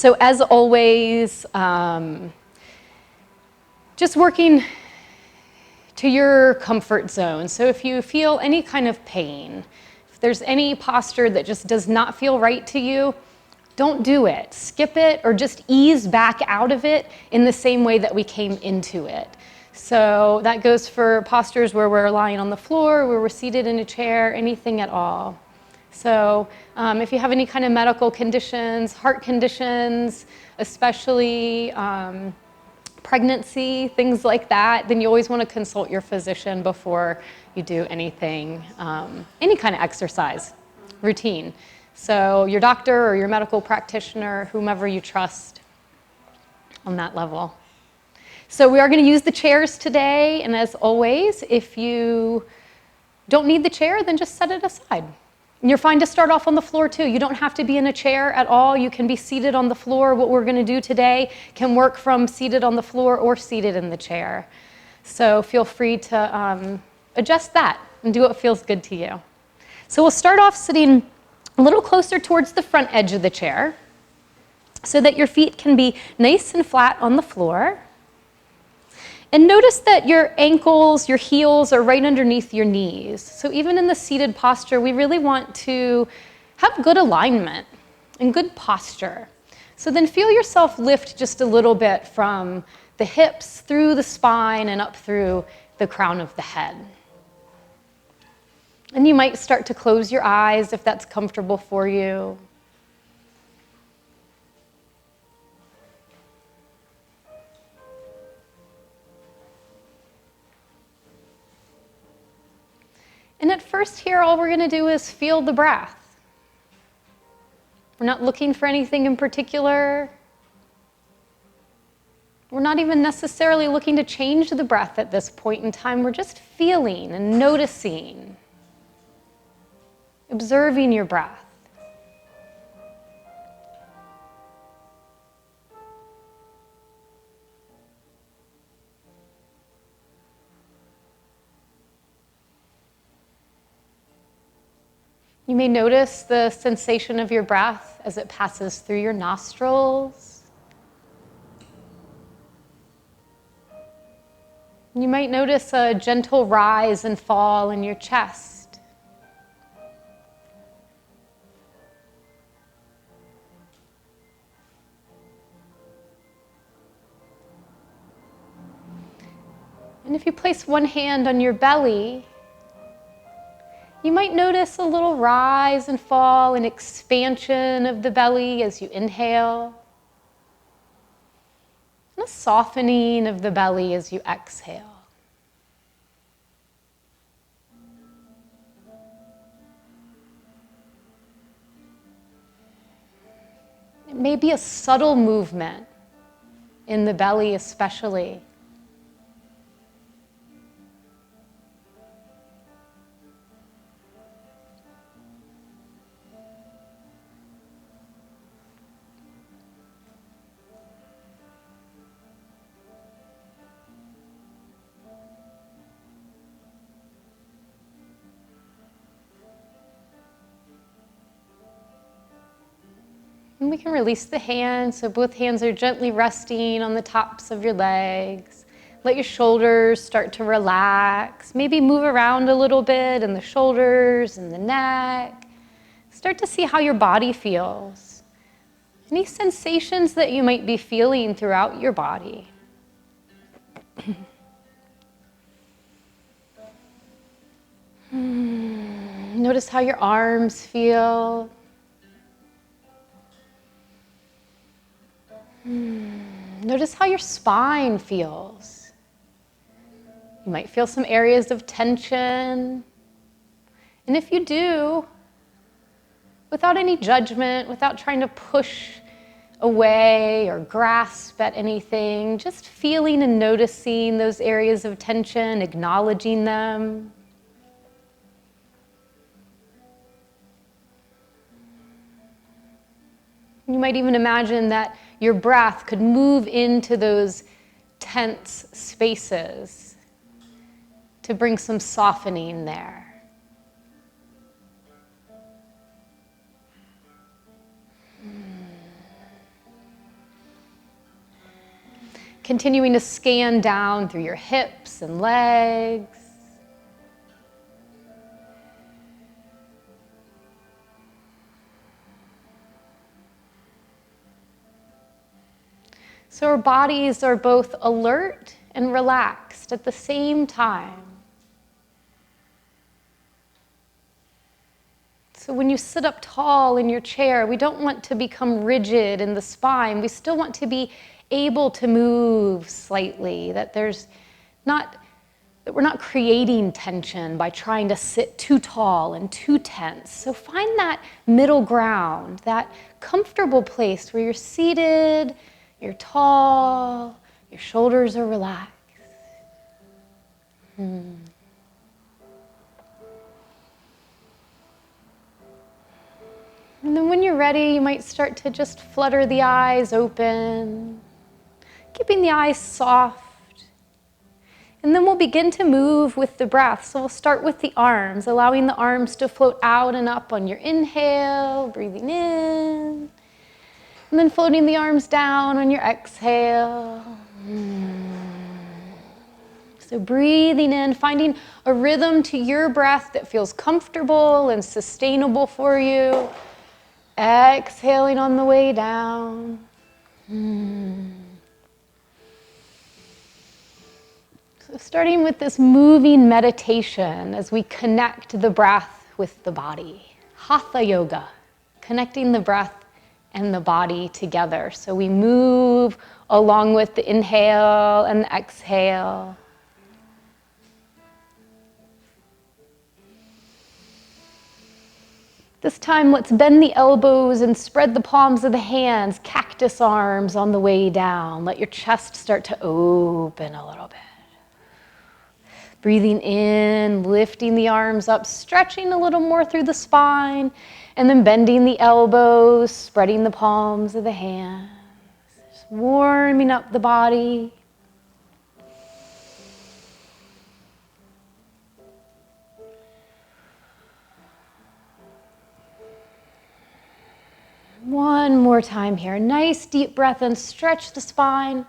So as always, just working to your comfort zone. So if you feel any kind of pain, if there's any posture that just does not feel right to you, don't do it. Skip it or just ease back out of it in the same way that we came into it. So that goes for postures where we're lying on the floor, where we're seated in a chair, anything at all. So if you have any kind of medical conditions, heart conditions, especially pregnancy, things like that, then you always want to consult your physician before you do anything, any kind of exercise routine. So your doctor or your medical practitioner, whomever you trust on that level. So we are going to use the chairs today, and as always, if you don't need the chair, then just set it aside. And you're fine to start off on the floor too. You don't have to be in a chair at all. You can be seated on the floor. What we're going to do today can work from seated on the floor or seated in the chair. So feel free to adjust that and do what feels good to you. So we'll start off sitting a little closer towards the front edge of the chair so that your feet can be nice and flat on the floor. And notice that your ankles, your heels are right underneath your knees. So even in the seated posture, we really want to have good alignment and good posture. So then feel yourself lift just a little bit from the hips through the spine and up through the crown of the head. And you might start to close your eyes if that's comfortable for you. And at first here, all we're going to do is feel the breath. We're not looking for anything in particular. We're not even necessarily looking to change the breath at this point in time. We're just feeling and noticing, observing your breath. You may notice the sensation of your breath as it passes through your nostrils. You might notice a gentle rise and fall in your chest. And if you place one hand on your belly, you might notice a little rise and fall and expansion of the belly as you inhale, and a softening of the belly as you exhale. It may be a subtle movement in the belly especially. And we can release the hands, so both hands are gently resting on the tops of your legs. Let your shoulders start to relax. Maybe move around a little bit in the shoulders and the neck. Start to see how your body feels. Any sensations that you might be feeling throughout your body. Notice how your arms feel. Notice how your spine feels. You might feel some areas of tension. And if you do, without any judgment, without trying to push away or grasp at anything, just feeling and noticing those areas of tension, acknowledging them. You might even imagine that your breath could move into those tense spaces to bring some softening there. Continuing to scan down through your hips and legs. So our bodies are both alert and relaxed at the same time. So when you sit up tall in your chair, we don't want to become rigid in the spine. We still want to be able to move slightly, that we're not creating tension by trying to sit too tall and too tense. So find that middle ground, that comfortable place where you're seated, you're tall, your shoulders are relaxed. And then when you're ready, you might start to just flutter the eyes open, keeping the eyes soft. And then we'll begin to move with the breath. So we'll start with the arms, allowing the arms to float out and up on your inhale, breathing in. And then floating the arms down on your exhale. So breathing in, finding a rhythm to your breath that feels comfortable and sustainable for you. Exhaling on the way down. So starting with this moving meditation as we connect the breath with the body. Hatha yoga, connecting the breath and the body together. So we move along with the inhale and the exhale. This time, let's bend the elbows and spread the palms of the hands, cactus arms on the way down. Let your chest start to open a little bit. Breathing in, lifting the arms up, stretching a little more through the spine, and then bending the elbows, spreading the palms of the hands. Just warming up the body. One more time here. Nice deep breath in, stretch the spine.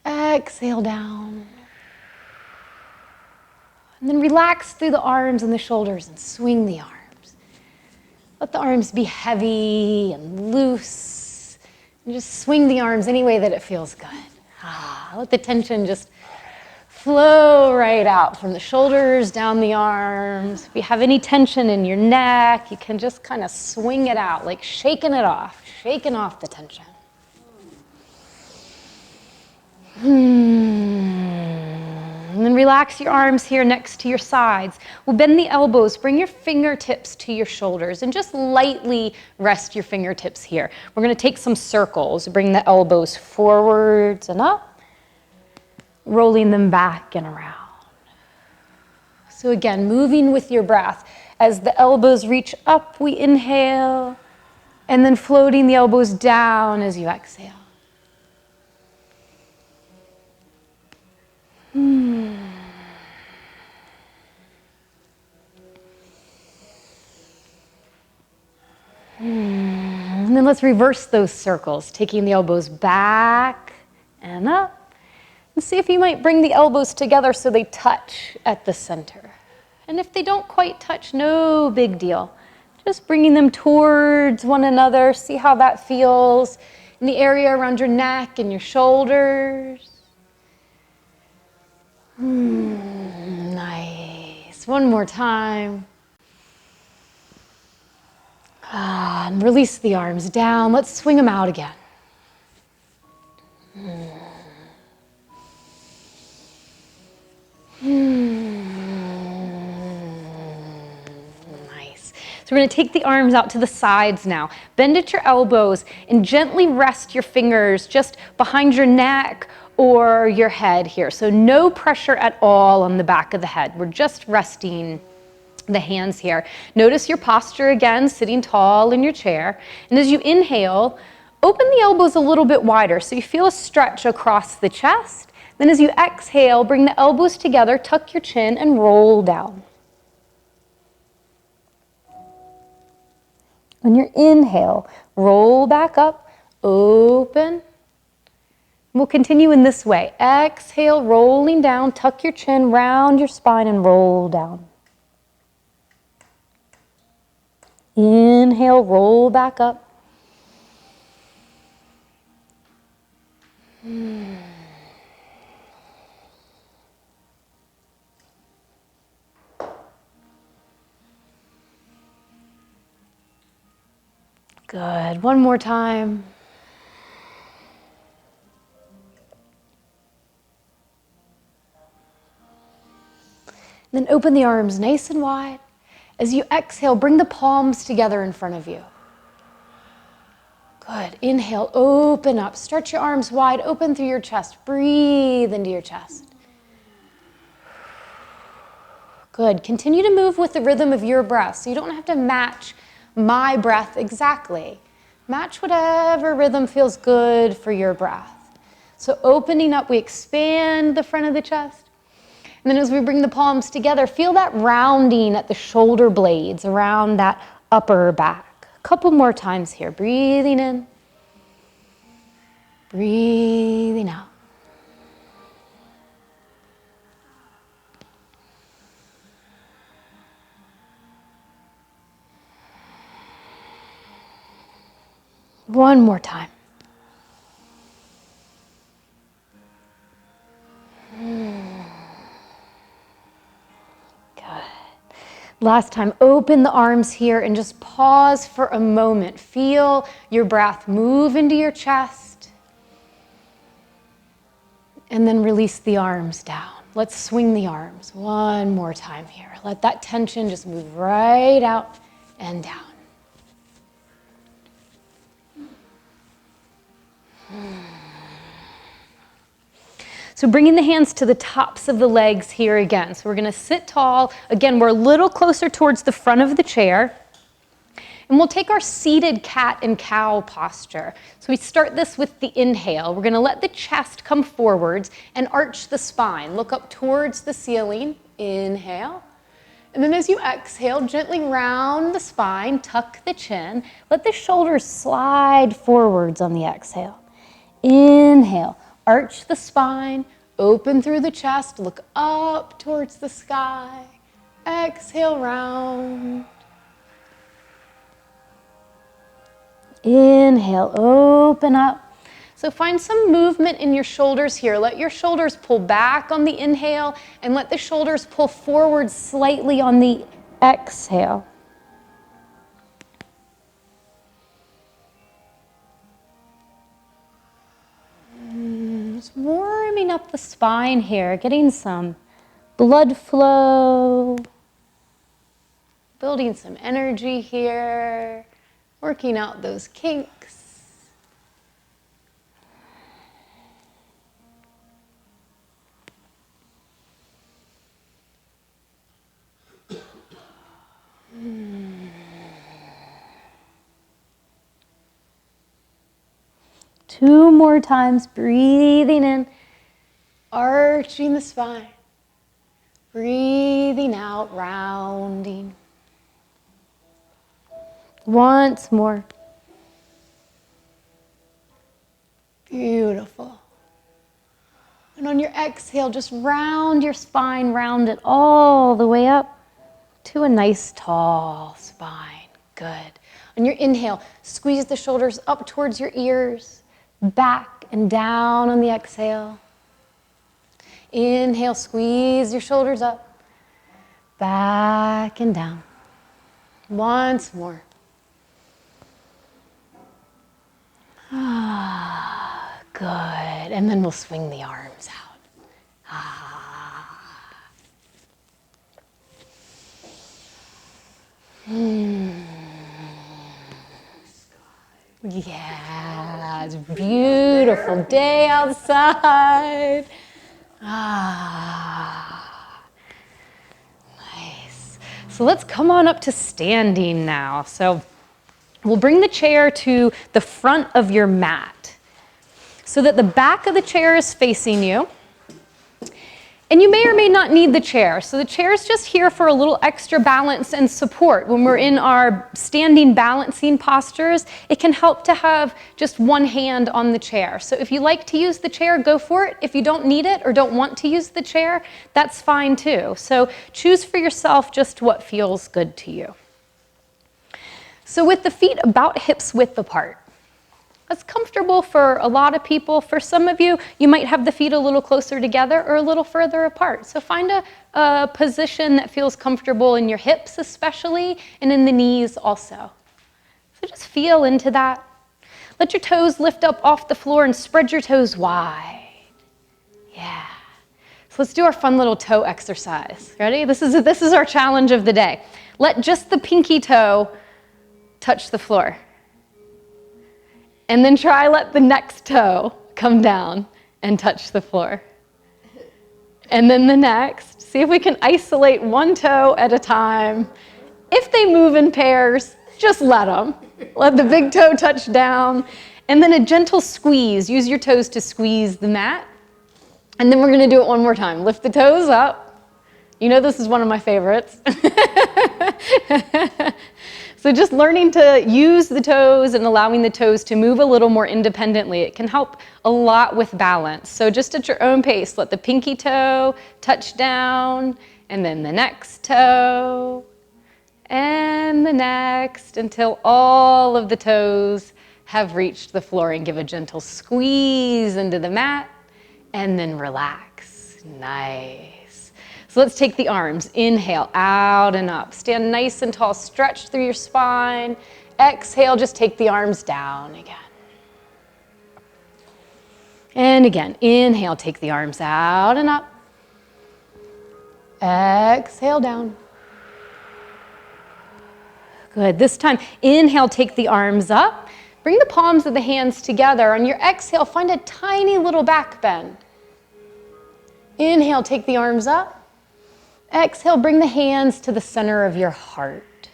Exhale down. And then relax through the arms and the shoulders and swing the arms. Let the arms be heavy and loose. And just swing the arms any way that it feels good. Let the tension just flow right out from the shoulders down the arms. If you have any tension in your neck, you can just kind of swing it out, like shaking off the tension. And then relax your arms here next to your sides. We'll bend the elbows, bring your fingertips to your shoulders, and just lightly rest your fingertips here. We're going to take some circles. Bring the elbows forwards and up. Rolling them back and around. So again, moving with your breath. As the elbows reach up, we inhale, and then floating the elbows down as you exhale. And then let's reverse those circles, taking the elbows back and up. And see if you might bring the elbows together so they touch at the center. And if they don't quite touch, no big deal. Just bringing them towards one another. See how that feels in the area around your neck and your shoulders. Nice. One more time. And release the arms down. Let's swing them out again. Nice. So we're going to take the arms out to the sides now. Bend at your elbows and gently rest your fingers just behind your neck or your head here. So no pressure at all on the back of the head. We're just resting the hands here. Notice your posture again, sitting tall in your chair. And as you inhale, open the elbows a little bit wider so you feel a stretch across the chest. Then as you exhale, bring the elbows together, tuck your chin, and roll down. On your inhale, roll back up, open, We'll continue in this way. Exhale, rolling down, tuck your chin, round your spine, and roll down. Inhale, roll back up. Good. One more time. Then open the arms nice and wide. As you exhale, bring the palms together in front of you. Good. Inhale, open up. Stretch your arms wide, open through your chest. Breathe into your chest. Good. Continue to move with the rhythm of your breath, so you don't have to match my breath exactly. Match whatever rhythm feels good for your breath. So opening up, we expand the front of the chest. And then as we bring the palms together, feel that rounding at the shoulder blades around that upper back. A couple more times here. Breathing in. Breathing out. One more time. Good. Last time, open the arms here and just pause for a moment. Feel your breath move into your chest. And then release the arms down. Let's swing the arms one more time here. Let that tension just move right out and down. So bringing the hands to the tops of the legs here again. So we're going to sit tall. Again, we're a little closer towards the front of the chair. And we'll take our seated cat and cow posture. So we start this with the inhale. We're going to let the chest come forwards and arch the spine. Look up towards the ceiling. Inhale. And then as you exhale, gently round the spine, tuck the chin. Let the shoulders slide forwards on the exhale. Inhale. Arch the spine, open through the chest, look up towards the sky. Exhale, round. Inhale, open up. So find some movement in your shoulders here. Let your shoulders pull back on the inhale and let the shoulders pull forward slightly on the exhale. Just warming up the spine here, getting some blood flow, building some energy here, working out those kinks. Two more times, breathing in, arching the spine. Breathing out, rounding. Once more. Beautiful. And on your exhale, just round your spine, round it all the way up to a nice tall spine. Good. On your inhale, squeeze the shoulders up towards your ears. Back and down on the exhale. Inhale, squeeze your shoulders up. Back and down. Once more. Good. And then we'll swing the arms out. Yeah, it's a beautiful day outside. Nice. So let's come on up to standing now. So we'll bring the chair to the front of your mat so that the back of the chair is facing you. And you may or may not need the chair. So the chair is just here for a little extra balance and support. When we're in our standing balancing postures, it can help to have just one hand on the chair. So if you like to use the chair, go for it. If you don't need it or don't want to use the chair, that's fine too. So choose for yourself just what feels good to you. So with the feet about hips width apart, that's comfortable for a lot of people. For some of you, you might have the feet a little closer together or a little further apart. So find a position that feels comfortable in your hips especially, and in the knees also. So just feel into that. Let your toes lift up off the floor and spread your toes wide. Yeah. So let's do our fun little toe exercise. Ready? This is our challenge of the day. Let just the pinky toe touch the floor. And then let the next toe come down and touch the floor. And then the next. See if we can isolate one toe at a time. If they move in pairs, just let them. Let the big toe touch down. And then a gentle squeeze. Use your toes to squeeze the mat. And then we're going to do it one more time. Lift the toes up. You know this is one of my favorites. So just learning to use the toes and allowing the toes to move a little more independently, it can help a lot with balance. So just at your own pace, let the pinky toe touch down, and then the next toe, and the next, until all of the toes have reached the floor, and give a gentle squeeze into the mat, and then relax. Nice. So let's take the arms. Inhale, out and up. Stand nice and tall, stretch through your spine. Exhale, just take the arms down again. And again, inhale, take the arms out and up. Exhale, down. Good. This time, inhale, take the arms up. Bring the palms of the hands together. On your exhale, find a tiny little back bend. Inhale, take the arms up. Exhale, bring the hands to the center of your heart.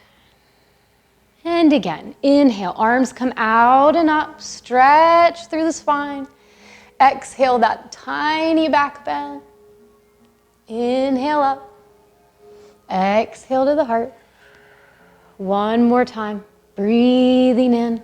And again, inhale, arms come out and up, stretch through the spine. Exhale, that tiny back bend. Inhale up. Exhale to the heart. One more time, breathing in.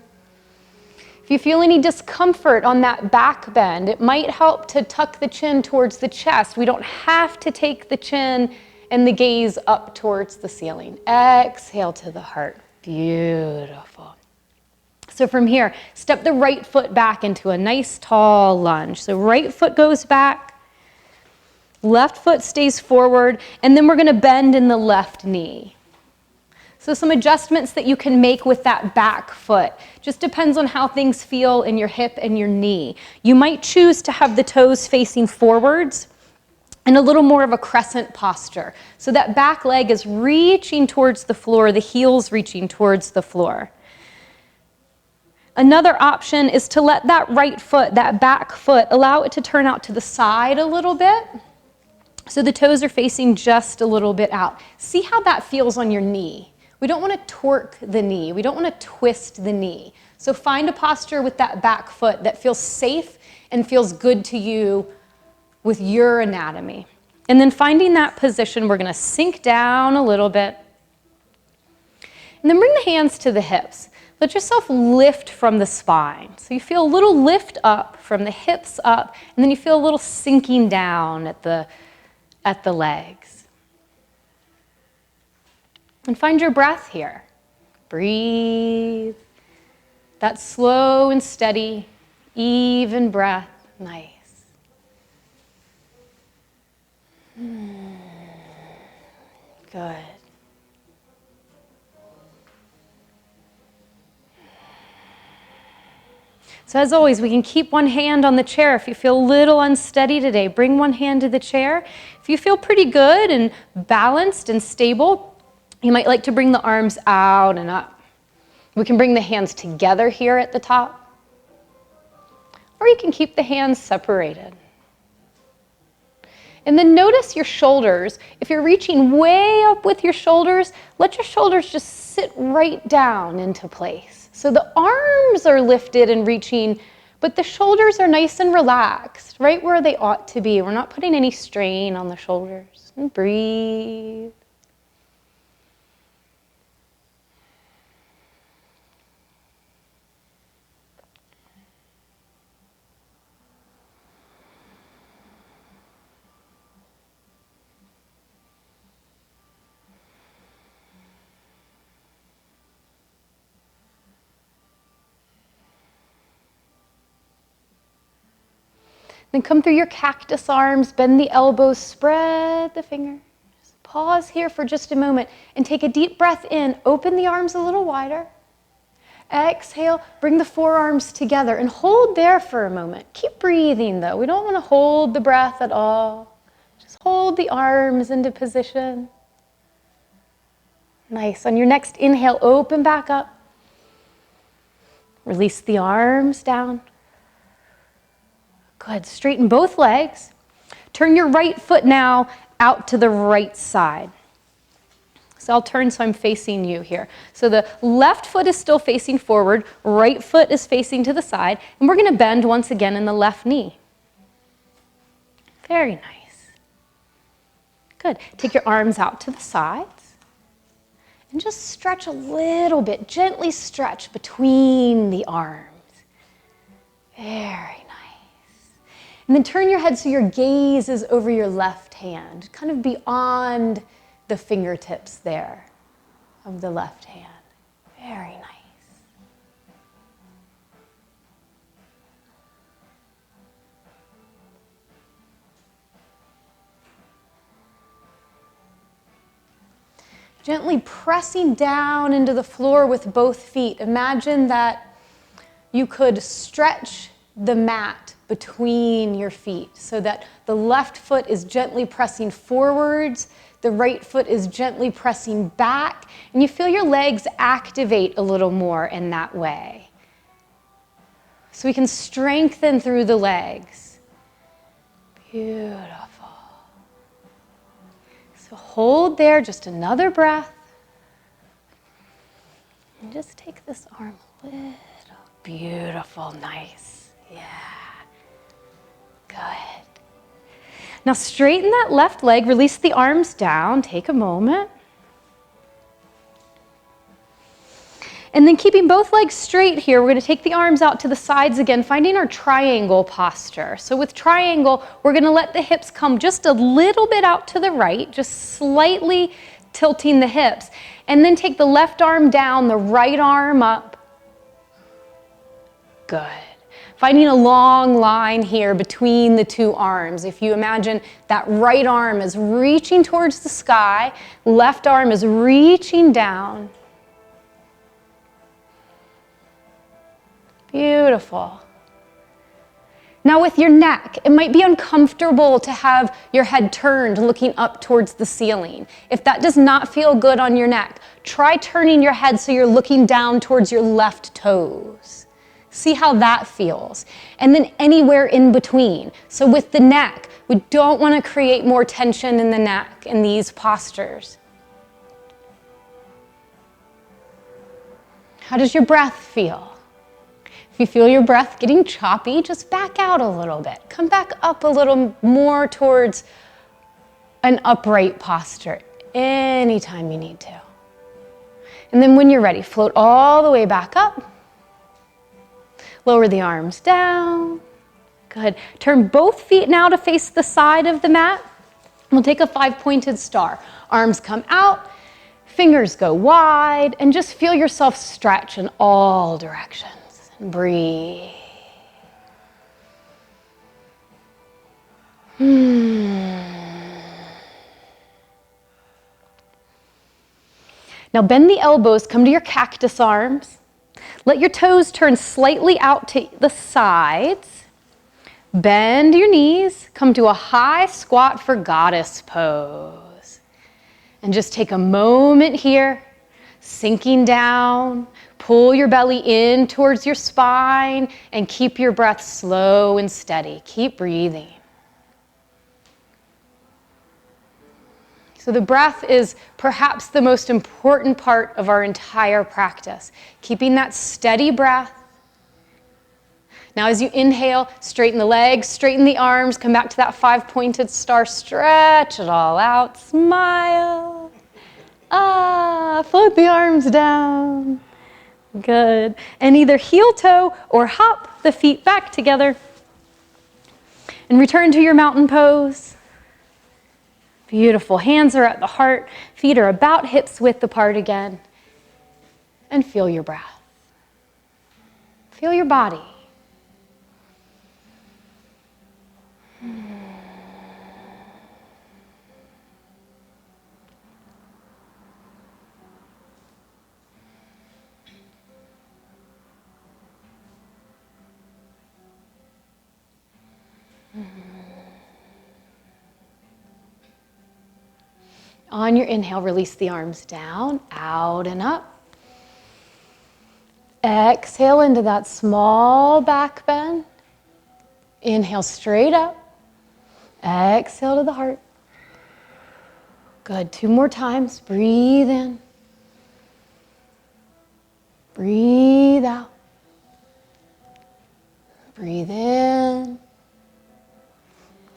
If you feel any discomfort on that back bend, it might help to tuck the chin towards the chest. We don't have to take the chin and the gaze up towards the ceiling. Exhale to the heart. Beautiful. So from here, step the right foot back into a nice tall lunge. So right foot goes back, left foot stays forward, and then we're going to bend in the left knee. So some adjustments that you can make with that back foot. Just depends on how things feel in your hip and your knee. You might choose to have the toes facing forwards and a little more of a crescent posture. So that back leg is reaching towards the floor, the heels reaching towards the floor. Another option is to let that right foot, that back foot, allow it to turn out to the side a little bit. So the toes are facing just a little bit out. See how that feels on your knee. We don't want to torque the knee. We don't want to twist the knee. So find a posture with that back foot that feels safe and feels good to you with your anatomy. And then finding that position, we're going to sink down a little bit. And then bring the hands to the hips. Let yourself lift from the spine. So you feel a little lift up from the hips up, and then you feel a little sinking down at the legs. And find your breath here. Breathe. That slow and steady, even breath. Nice. Good. So as always, we can keep one hand on the chair. If you feel a little unsteady today, bring one hand to the chair. If you feel pretty good and balanced and stable, you might like to bring the arms out and up. We can bring the hands together here at the top, or you can keep the hands separated. And then notice your shoulders. If you're reaching way up with your shoulders, let your shoulders just sit right down into place. So the arms are lifted and reaching But the shoulders are nice and relaxed, right where they ought to be. We're not putting any strain on the shoulders. And breathe. Then come through your cactus arms, bend the elbows, spread the fingers. Pause here for just a moment and take a deep breath in. Open the arms a little wider. Exhale, bring the forearms together and hold there for a moment. Keep breathing though. We don't want to hold the breath at all. Just hold the arms into position. Nice. On your next inhale, open back up. Release the arms down. Good. Straighten both legs. Turn your right foot now out to the right side. So I'll turn so I'm facing you here. So the left foot is still facing forward, right foot is facing to the side, and we're going to bend once again in the left knee. Very nice. Good. Take your arms out to the sides and just stretch a little bit. Gently stretch between the arms. Very nice. And then turn your head so your gaze is over your left hand, kind of beyond the fingertips there of the left hand. Very nice. Gently pressing down into the floor with both feet. Imagine that you could stretch the mat between your feet so that the left foot is gently pressing forwards, the right foot is gently pressing back, and you feel your legs activate a little more in that way. So we can strengthen through the legs. Beautiful. So hold there, just another breath. And just take this arm a little. Beautiful, nice. Yeah. Good. Now straighten that left leg, release the arms down, take a moment. And then keeping both legs straight here, we're going to take the arms out to the sides again, finding our triangle posture. So with triangle, we're going to let the hips come just a little bit out to the right, just slightly tilting the hips. And then take the left arm down, the right arm up. Good. Finding a long line here between the two arms. If you imagine that right arm is reaching towards the sky, left arm is reaching down. Beautiful. Now with your neck, it might be uncomfortable to have your head turned looking up towards the ceiling. If that does not feel good on your neck, try turning your head so you're looking down towards your left toes. See how that feels. And then anywhere in between. So with the neck, we don't want to create more tension in the neck in these postures. How does your breath feel? If you feel your breath getting choppy, just back out a little bit. Come back up a little more towards an upright posture anytime you need to. And then when you're ready, float all the way back up. Lower the arms down. Good. Turn both feet now to face the side of the mat. We'll take a 5-pointed star. Arms come out, fingers go wide, and just feel yourself stretch in all directions. Breathe. Now bend the elbows, come to your cactus arms. Let your toes turn slightly out to the sides. Bend your knees, come to a high squat for goddess pose. And just take a moment here, sinking down. Pull your belly in towards your spine and keep your breath slow and steady. Keep breathing. So the breath is perhaps the most important part of our entire practice. Keeping that steady breath. Now as you inhale, straighten the legs, straighten the arms, come back to that 5-pointed star, stretch it all out, smile. Float the arms down. Good. And either heel toe or hop the feet back together. And return to your mountain pose. Beautiful. Hands are at the heart. Feet are about hips width apart again. And feel your breath. Feel your body. On your inhale, release the arms down, out and up. Exhale into that small back bend. Inhale straight up. Exhale to the heart. Good. 2 more times. Breathe in. Breathe out. Breathe in.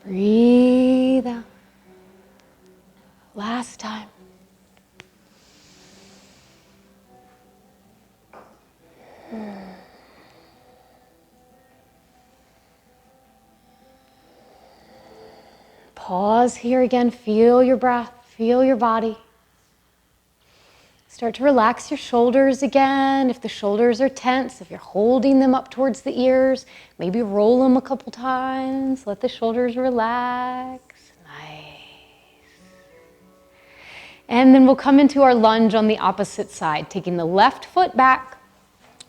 Breathe out. Last time. Pause here again. Feel your breath. Feel your body. Start to relax your shoulders again. If the shoulders are tense, if you're holding them up towards the ears, maybe roll them a couple times. Let the shoulders relax. Nice. And then we'll come into our lunge on the opposite side, taking the left foot back,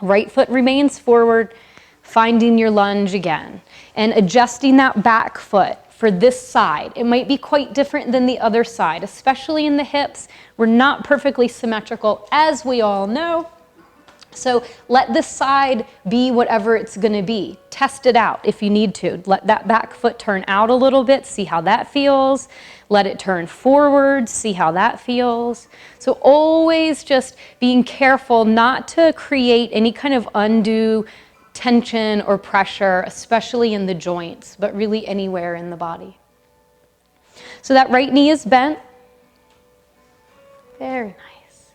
right foot remains forward, finding your lunge again, and adjusting that back foot for this side. It might be quite different than the other side, especially in the hips. We're not perfectly symmetrical, as we all know. So let this side be whatever it's going to be. Test it out if you need to. Let that back foot turn out a little bit, see how that feels. Let it turn forward, see how that feels. So always just being careful not to create any kind of undue tension or pressure, especially in the joints, but really anywhere in the body. So that right knee is bent. Very nice.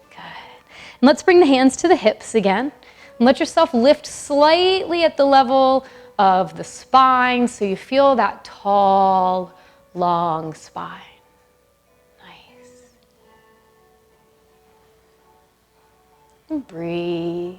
Good. And let's bring the hands to the hips again. And let yourself lift slightly at the level of the spine so you feel that tall, long spine. Nice. And breathe.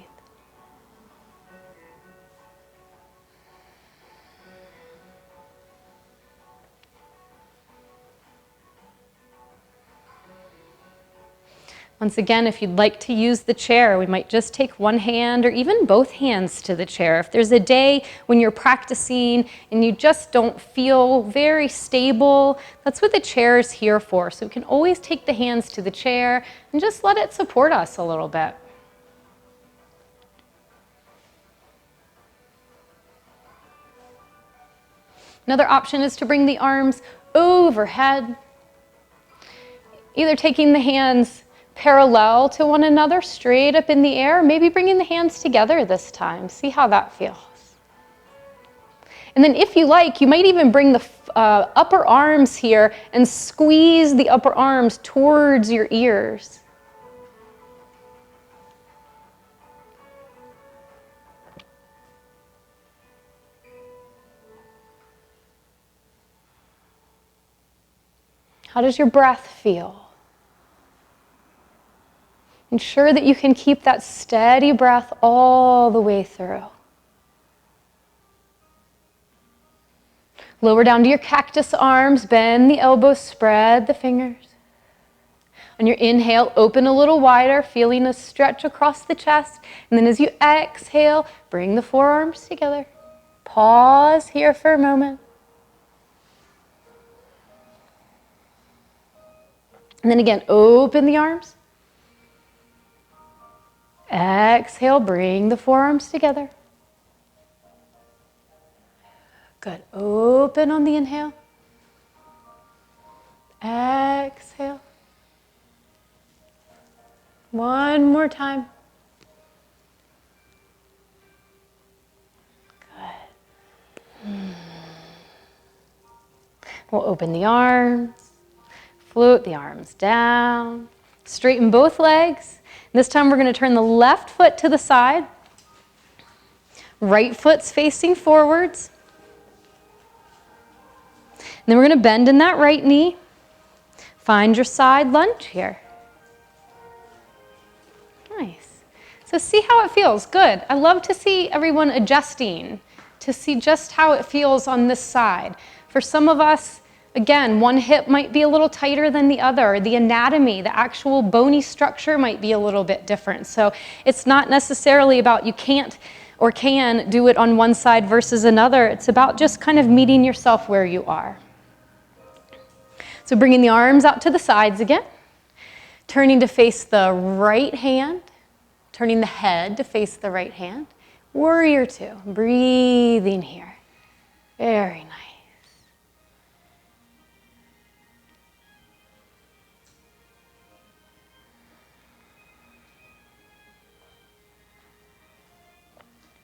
Once again, if you'd like to use the chair, we might just take one hand or even both hands to the chair. If there's a day when you're practicing and you just don't feel very stable, that's what the chair is here for. So we can always take the hands to the chair and just let it support us a little bit. Another option is to bring the arms overhead, either taking the hands parallel to one another, straight up in the air, maybe bringing the hands together this time. See how that feels. And then if you like, you might even bring the upper arms here and squeeze the upper arms towards your ears. How does your breath feel? Ensure that you can keep that steady breath all the way through. Lower down to your cactus arms, bend the elbows, spread the fingers. On your inhale, open a little wider, feeling a stretch across the chest. And then as you exhale, bring the forearms together. Pause here for a moment. And then again, open the arms. Exhale, bring the forearms together. Good. Open on the inhale. Exhale. One more time. We'll open the arms, float the arms down, straighten both legs. This time we're going to turn the left foot to the side, right foot's facing forwards. And then we're going to bend in that right knee. Find your side lunge here. Nice. So see how it feels. Good. I love to see everyone adjusting to see just how it feels on this side. For some of us, again, one hip might be a little tighter than the other. The anatomy, the actual bony structure might be a little bit different. So it's not necessarily about you can't or can do it on one side versus another. It's about just kind of meeting yourself where you are. So bringing the arms out to the sides again, turning to face the right hand, turning the head to face the right hand. Warrior two, breathing here. Very nice.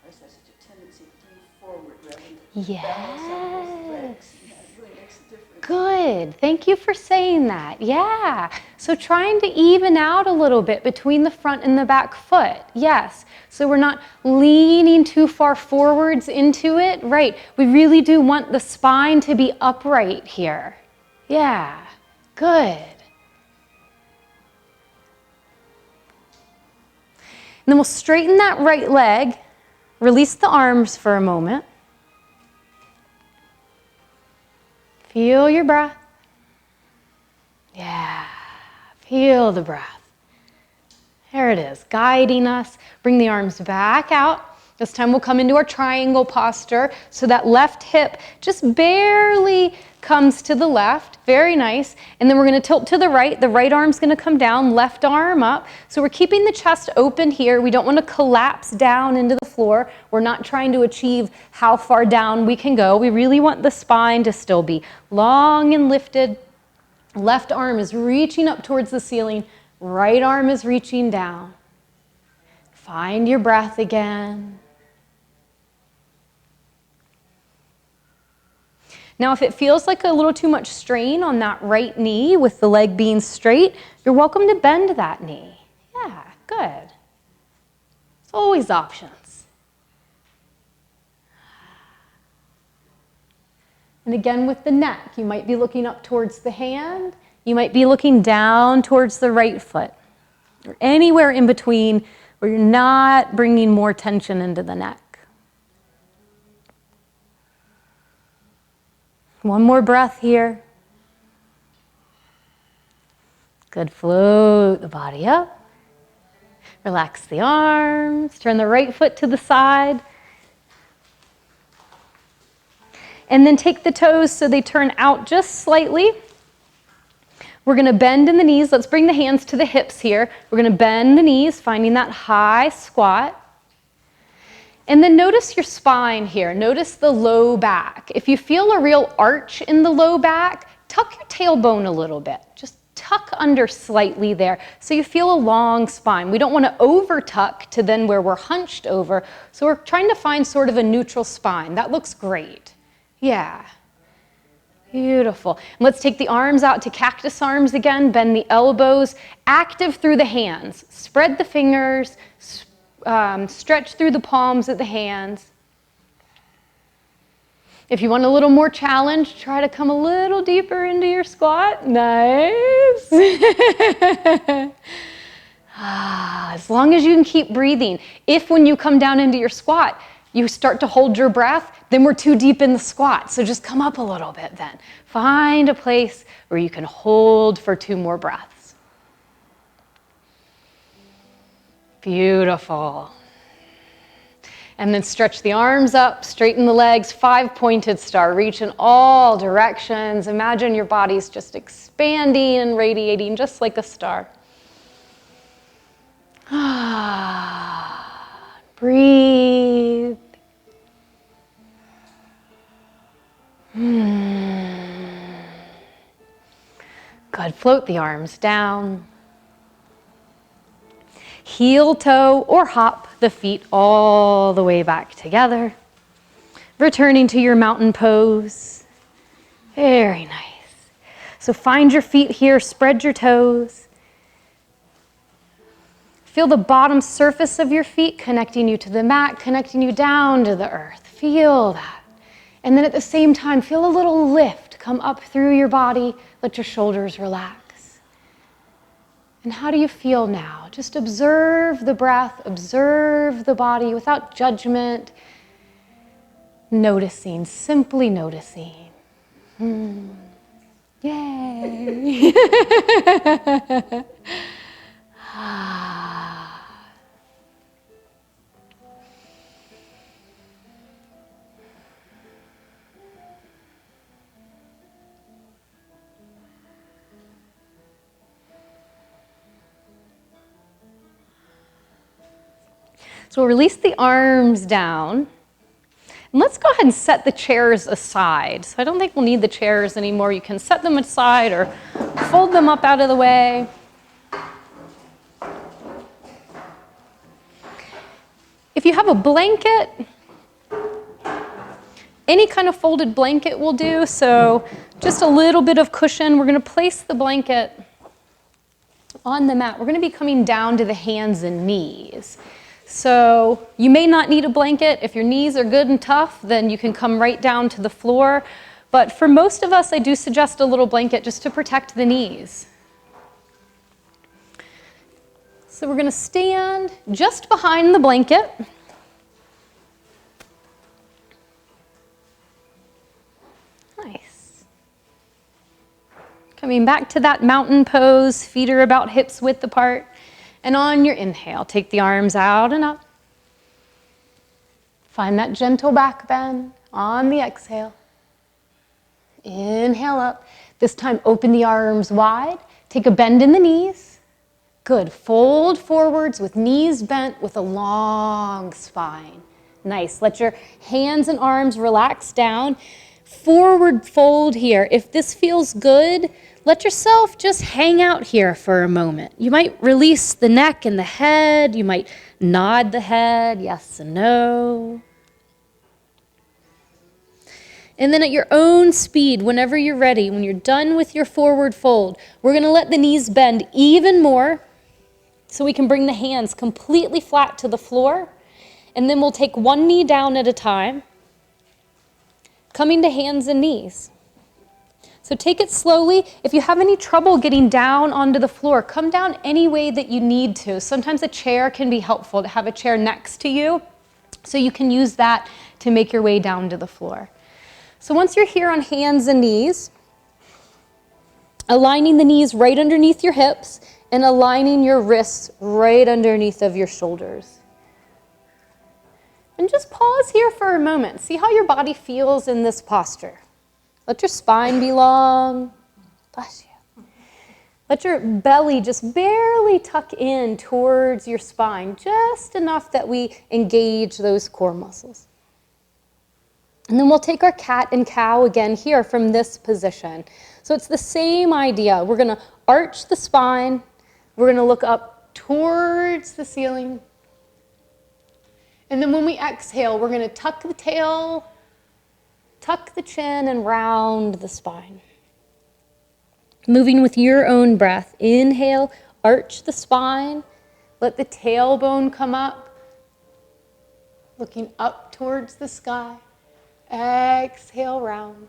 There's such a tendency to move forward rather than balance on both legs. Yeah, it really makes a difference. Good. Thank you for saying that. Yeah. So trying to even out a little bit between the front and the back foot. Yes. So we're not leaning too far forwards into it. Right. We really do want the spine to be upright here. Yeah. Good. And then we'll straighten that right leg. Release the arms for a moment. Feel your breath. Yeah, feel the breath. There it is, guiding us. Bring the arms back out. This time we'll come into our triangle posture. So that left hip just barely comes to the left. Very nice. And then we're going to tilt to the right. The right arm's going to come down, left arm up. So we're keeping the chest open here. We don't want to collapse down into the floor. We're not trying to achieve how far down we can go. We really want the spine to still be long and lifted. Left arm is reaching up towards the ceiling. Right arm is reaching down. Find your breath again. Now, if it feels like a little too much strain on that right knee with the leg being straight, you're welcome to bend that knee. Yeah, good. There's always options. And again, with the neck, you might be looking up towards the hand. You might be looking down towards the right foot, or anywhere in between where you're not bringing more tension into the neck. One more breath here. Good, float the body up. Relax the arms, turn the right foot to the side. And then take the toes so they turn out just slightly. We're going to bend in the knees. Let's bring the hands to the hips here. We're going to bend the knees, finding that high squat. And then notice your spine here. Notice the low back. If you feel a real arch in the low back, tuck your tailbone a little bit. Just tuck under slightly there so you feel a long spine. We don't want to over tuck to then where we're hunched over. So we're trying to find sort of a neutral spine. That looks great. Yeah. Beautiful. And let's take the arms out to cactus arms again. Bend the elbows. Active through the hands. Spread the fingers. Stretch through the palms of the hands. If you want a little more challenge, try to come a little deeper into your squat. Nice. As long as you can keep breathing. If when you come down into your squat, you start to hold your breath, then we're too deep in the squat. So just come up a little bit then. Find a place where you can hold for 2 more breaths. Beautiful. And then stretch the arms up, straighten the legs, 5-pointed star. Reach in all directions. Imagine your body's just expanding and radiating just like a star. Breathe. Good. Float the arms down. Heel toe or hop the feet all the way back together. Returning to your mountain pose. Very nice. So find your feet here, spread your toes. Feel the bottom surface of your feet connecting you to the mat, connecting you down to the earth. Feel that. And then at the same time, feel a little lift come up through your body. Let your shoulders relax. And how do you feel now? Just observe the breath, observe the body without judgment. Noticing, simply noticing. Yay! So we'll release the arms down. And let's go ahead and set the chairs aside. So I don't think we'll need the chairs anymore. You can set them aside or fold them up out of the way. If you have a blanket, any kind of folded blanket will do. So just a little bit of cushion. We're going to place the blanket on the mat. We're going to be coming down to the hands and knees. So you may not need a blanket. If your knees are good and tough, then you can come right down to the floor. But for most of us, I do suggest a little blanket just to protect the knees. So we're going to stand just behind the blanket. Nice. Coming back to that mountain pose, feet are about hips width apart. And on your inhale, take the arms out and up. Find that gentle back bend on the exhale. Inhale up. This time, open the arms wide. Take a bend in the knees. Good. Fold forwards with knees bent with a long spine. Nice. Let your hands and arms relax down. Forward fold here. If this feels good, let yourself just hang out here for a moment. You might release the neck and the head. You might nod the head, yes and no. And then at your own speed, whenever you're ready, when you're done with your forward fold, we're going to let the knees bend even more so we can bring the hands completely flat to the floor. And then we'll take one knee down at a time, coming to hands and knees. So take it slowly. If you have any trouble getting down onto the floor, come down any way that you need to. Sometimes a chair can be helpful to have a chair next to you, so you can use that to make your way down to the floor. So once you're here on hands and knees, aligning the knees right underneath your hips and aligning your wrists right underneath of your shoulders. And just pause here for a moment. See how your body feels in this posture. Let your spine be long. Bless you. Let your belly just barely tuck in towards your spine, just enough that we engage those core muscles. And then we'll take our cat and cow again here from this position. So it's the same idea. We're going to arch the spine. We're going to look up towards the ceiling. And then when we exhale, we're going to tuck the tail, tuck the chin, and round the spine. Moving with your own breath. Inhale, arch the spine. Let the tailbone come up, looking up towards the sky. Exhale, round.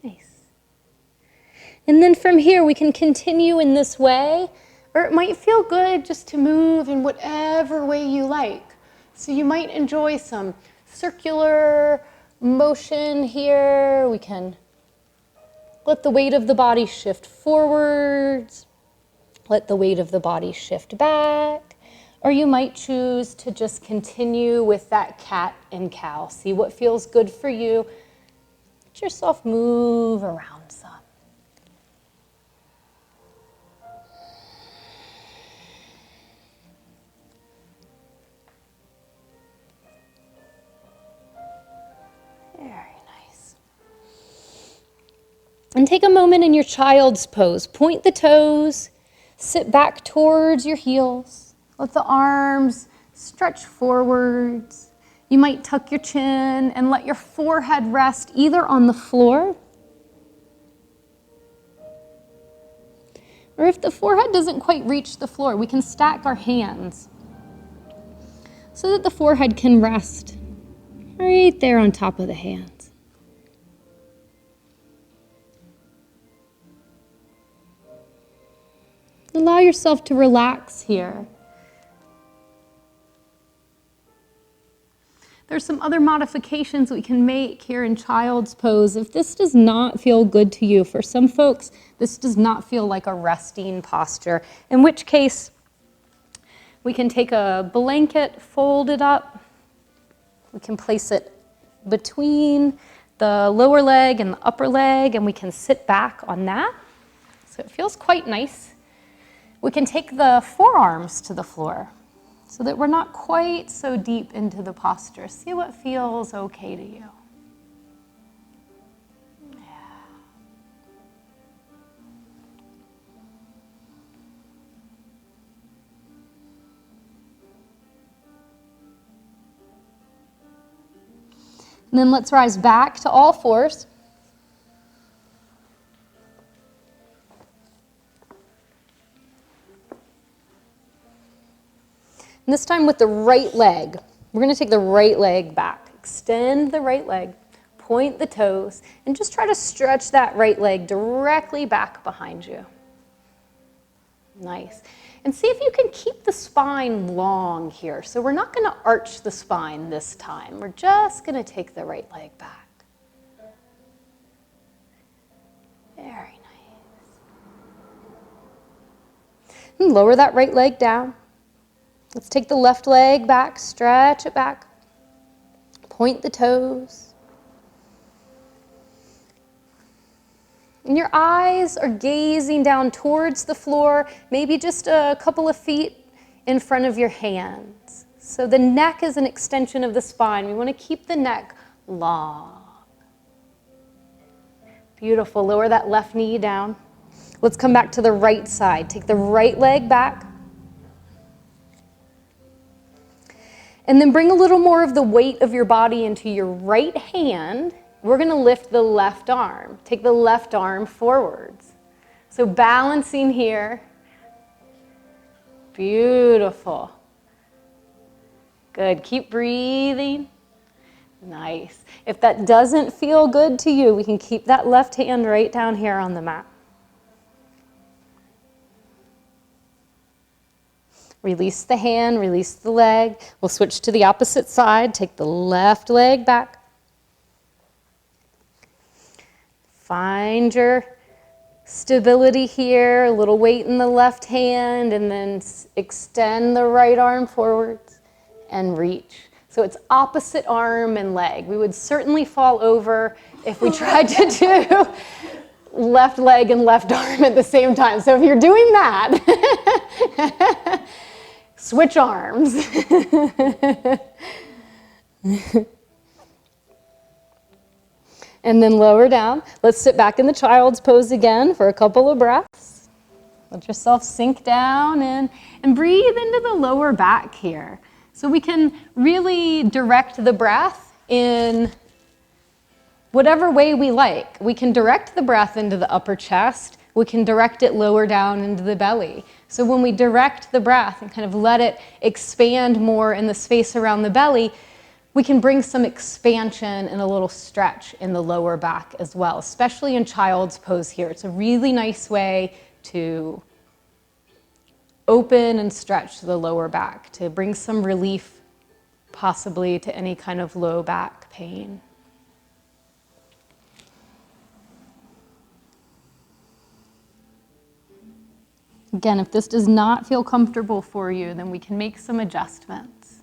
Nice. And then from here, we can continue in this way, or it might feel good just to move in whatever way you like. So you might enjoy some circular motion here. We can let the weight of the body shift forwards. Let the weight of the body shift back. Or you might choose to just continue with that cat and cow. See what feels good for you. Let yourself move around some. Very nice. And take a moment in your child's pose. Point the toes, sit back towards your heels. Let the arms stretch forwards. You might tuck your chin and let your forehead rest either on the floor, or if the forehead doesn't quite reach the floor, we can stack our hands so that the forehead can rest right there on top of the hands. Allow yourself to relax here. There's some other modifications we can make here in child's pose. If this does not feel good to you, for some folks, this does not feel like a resting posture, in which case we can take a blanket, fold it up. We can place it between the lower leg and the upper leg, and we can sit back on that. So it feels quite nice. We can take the forearms to the floor so that we're not quite so deep into the posture. See what feels okay to you. And then let's rise back to all fours. And this time with the right leg. We're going to take the right leg back. Extend the right leg, point the toes, and just try to stretch that right leg directly back behind you. Nice. And see if you can keep the spine long here. So we're not going to arch the spine this time. We're just going to take the right leg back. Very nice. And lower that right leg down. Let's take the left leg back, stretch it back. Point the toes. And your eyes are gazing down towards the floor, maybe just a couple of feet in front of your hands. So the neck is an extension of the spine. We want to keep the neck long. Beautiful. Lower that left knee down. Let's come back to the right side. Take the right leg back. And then bring a little more of the weight of your body into your right hand. We're going to lift the left arm. Take the left arm forwards. So balancing here. Beautiful. Good. Keep breathing. Nice. If that doesn't feel good to you, we can keep that left hand right down here on the mat. Release the hand, release the leg. We'll switch to the opposite side. Take the left leg back. Find your stability here, a little weight in the left hand, and then extend the right arm forwards and reach. So it's opposite arm and leg. We would certainly fall over if we tried to do left leg and left arm at the same time. So if you're doing that, switch arms. And then lower down. Let's sit back in the child's pose again for a couple of breaths. Let yourself sink down and breathe into the lower back here. So we can really direct the breath in whatever way we like. We can direct the breath into the upper chest. We can direct it lower down into the belly. So when we direct the breath and kind of let it expand more in the space around the belly, we can bring some expansion and a little stretch in the lower back as well, especially in child's pose here. It's a really nice way to open and stretch the lower back, to bring some relief possibly to any kind of low back pain. Again, if this does not feel comfortable for you, then we can make some adjustments.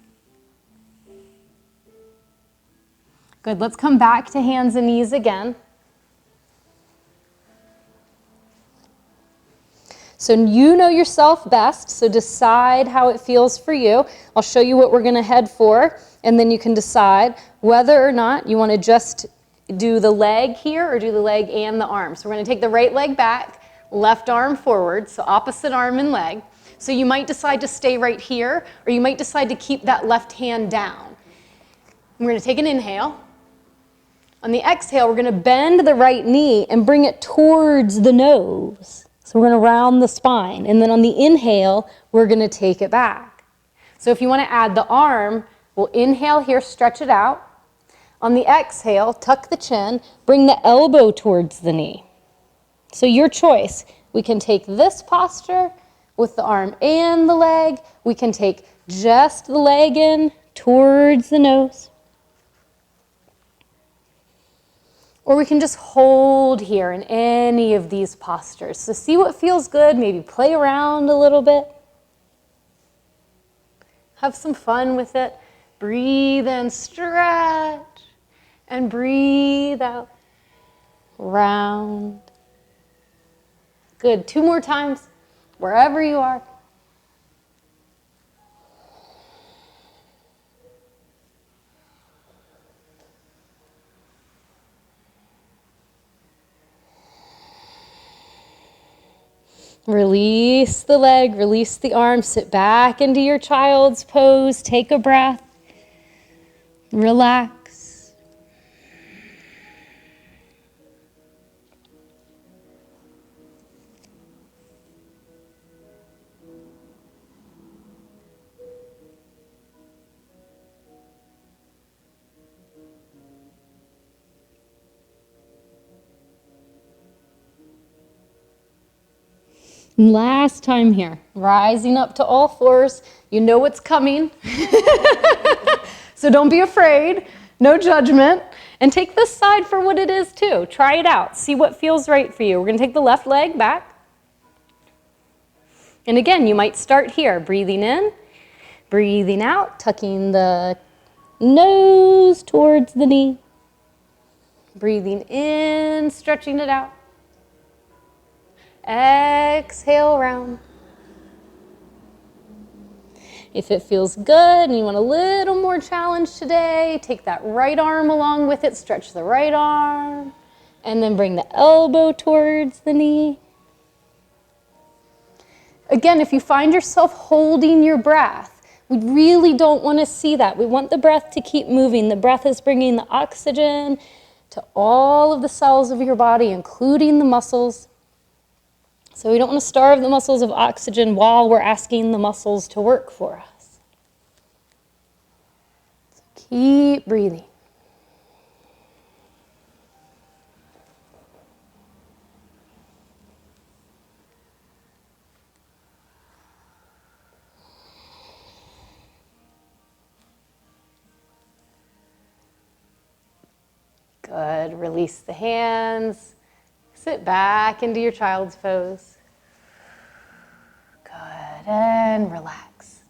Good, let's come back to hands and knees again. So you know yourself best, so decide how it feels for you. I'll show you what we're going to head for, and then you can decide whether or not you want to just do the leg here or do the leg and the arm. So we're going to take the right leg back, left arm forward, so opposite arm and leg. So you might decide to stay right here, or you might decide to keep that left hand down. We're going to take an inhale. On the exhale, we're going to bend the right knee and bring it towards the nose. So we're going to round the spine. And then on the inhale, we're going to take it back. So if you want to add the arm, we'll inhale here, stretch it out. On the exhale, tuck the chin, bring the elbow towards the knee. So your choice. We can take this posture with the arm and the leg. We can take just the leg in towards the nose. Or we can just hold here in any of these postures. So see what feels good, maybe play around a little bit. Have some fun with it. Breathe in, stretch, and breathe out. Round. Good, 2 more times, wherever you are. Release the leg, release the arm, sit back into your child's pose, take a breath, relax. Last time here, rising up to all fours. You know what's coming. So don't be afraid, no judgment. And take this side for what it is too. Try it out, see what feels right for you. We're gonna take the left leg back. And again, you might start here, breathing in, breathing out, tucking the nose towards the knee. Breathing in, stretching it out. Exhale, round. If it feels good and you want a little more challenge today, take that right arm along with it, stretch the right arm, and then bring the elbow towards the knee. Again, if you find yourself holding your breath, we really don't want to see that. We want the breath to keep moving. The breath is bringing the oxygen to all of the cells of your body, including the muscles. So we don't want to starve the muscles of oxygen while we're asking the muscles to work for us. So keep breathing. Good. Release the hands. Sit back into your child's pose. Good. And relax.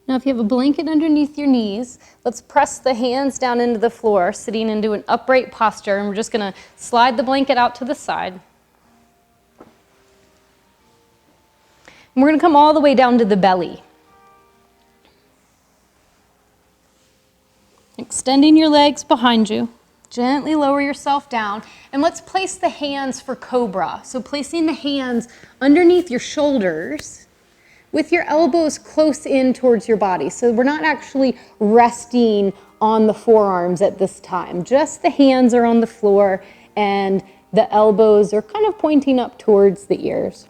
Now if you have a blanket underneath your knees, let's press the hands down into the floor, sitting into an upright posture, and we're just going to slide the blanket out to the side. And we're going to come all the way down to the belly. Extending your legs behind you. Gently lower yourself down, and let's place the hands for cobra. So placing the hands underneath your shoulders, with your elbows close in towards your body. So we're not actually resting on the forearms at this time. Just the hands are on the floor and the elbows are kind of pointing up towards the ears.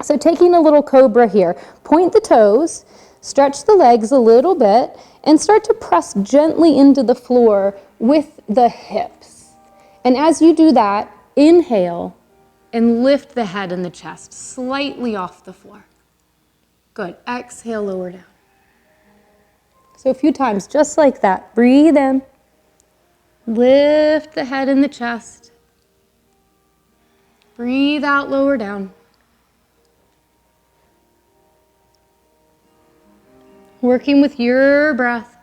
So taking a little cobra here, point the toes, stretch the legs a little bit, and start to press gently into the floor with the hips. And as you do that, inhale and lift the head and the chest slightly off the floor. Good. Exhale, lower down. So a few times, just like that. Breathe in. Lift the head and the chest. Breathe out, lower down. Working with your breath.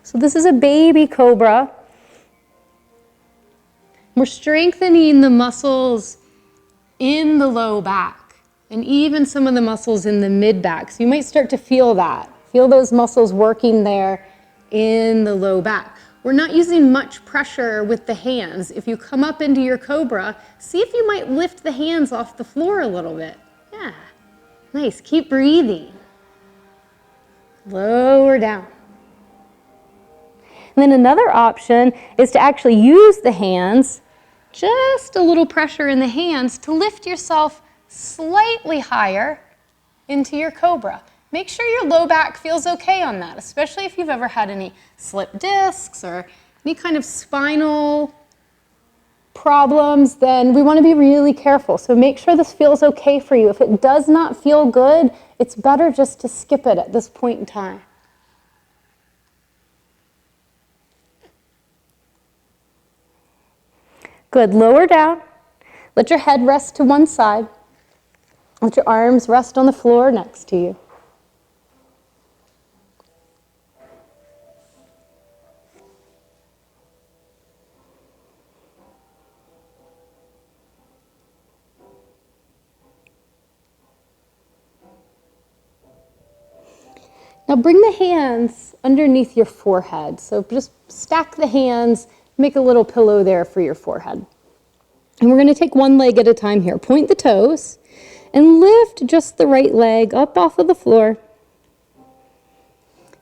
So this is a baby cobra. We're strengthening the muscles in the low back and even some of the muscles in the mid back. So you might start to feel that. Feel those muscles working there in the low back. We're not using much pressure with the hands. If you come up into your cobra, see if you might lift the hands off the floor a little bit. Yeah, nice. Keep breathing. Lower down. And then another option is to actually use the hands, just a little pressure in the hands to lift yourself slightly higher into your cobra. Make sure your low back feels okay on that, especially if you've ever had any slip discs or any kind of spinal problems, then we want to be really careful. So make sure this feels okay for you. If it does not feel good, it's better just to skip it at this point in time. Good, lower down. Let your head rest to one side. Let your arms rest on the floor next to you. Now bring the hands underneath your forehead. So just stack the hands, make a little pillow there for your forehead. And we're going to take one leg at a time here. Point the toes and lift just the right leg up off of the floor.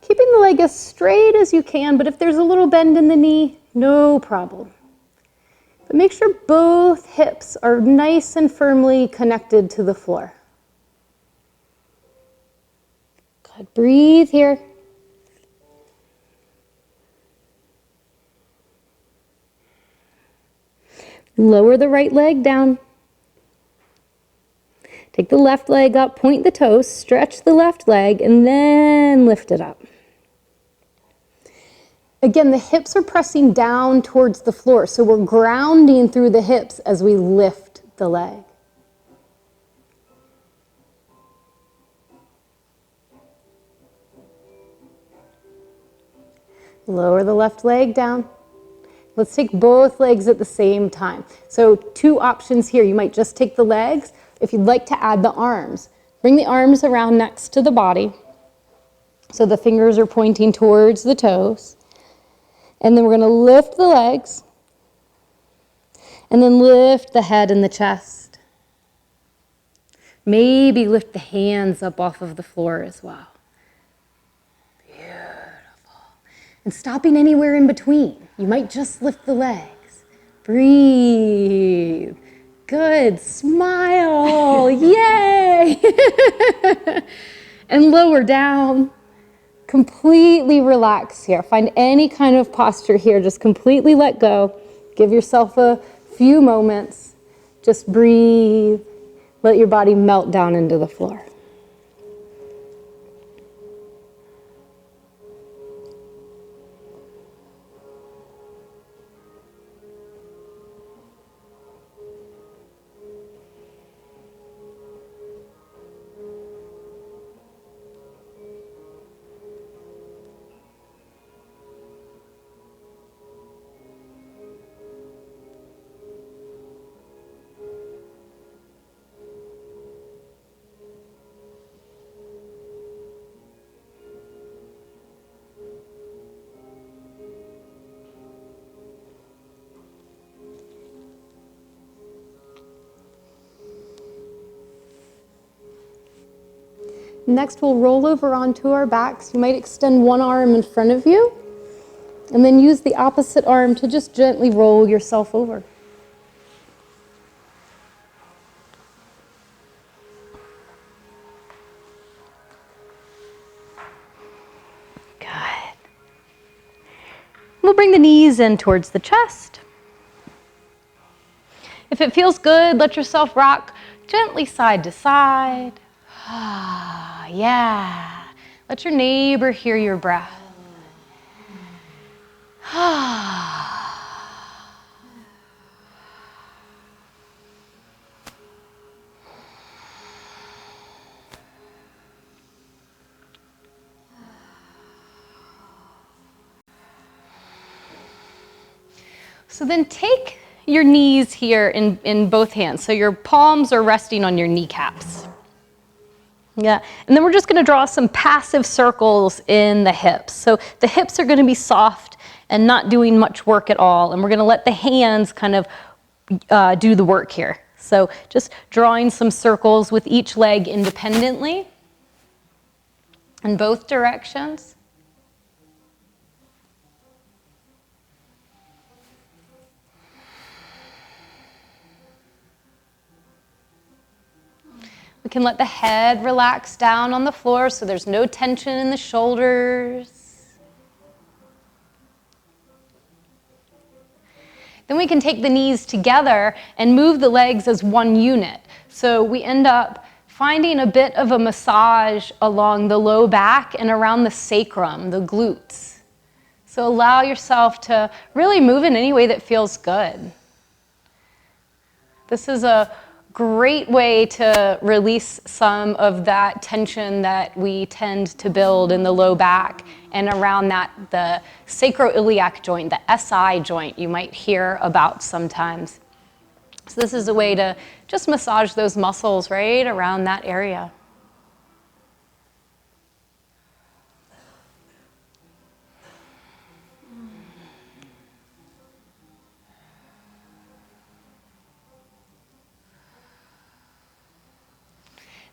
Keeping the leg as straight as you can, but if there's a little bend in the knee, no problem. But make sure both hips are nice and firmly connected to the floor. Good. Breathe here. Lower the right leg down. Take the left leg up, point the toes, stretch the left leg, and then lift it up. Again, the hips are pressing down towards the floor, so we're grounding through the hips as we lift the leg. Lower the left leg down. Let's take both legs at the same time. So two options here. You might just take the legs. If you'd like to add the arms, bring the arms around next to the body. So the fingers are pointing towards the toes. And then we're going to lift the legs. And then lift the head and the chest. Maybe lift the hands up off of the floor as well. And stopping anywhere in between. You might just lift the legs. Breathe. Good. Smile. Yay! And lower down. Completely relax here. Find any kind of posture here. Just completely let go. Give yourself a few moments. Just breathe. Let your body melt down into the floor. Next, we'll roll over onto our backs. You might extend one arm in front of you, and then use the opposite arm to just gently roll yourself over. Good. We'll bring the knees in towards the chest. If it feels good, let yourself rock gently side to side. Ah, yeah. Let your neighbor hear your breath. Ah. So then take your knees here in both hands. So your palms are resting on your kneecaps. Yeah, and then we're just gonna draw some passive circles in the hips. So the hips are gonna be soft and not doing much work at all. And we're gonna let the hands kind of do the work here. So just drawing some circles with each leg independently in both directions. We can let the head relax down on the floor so there's no tension in the shoulders. Then we can take the knees together and move the legs as one unit. So we end up finding a bit of a massage along the low back and around the sacrum, the glutes. So allow yourself to really move in any way that feels good. This is a great way to release some of that tension that we tend to build in the low back and around that, the sacroiliac joint, the SI joint you might hear about sometimes. So this is a way to just massage those muscles right around that area.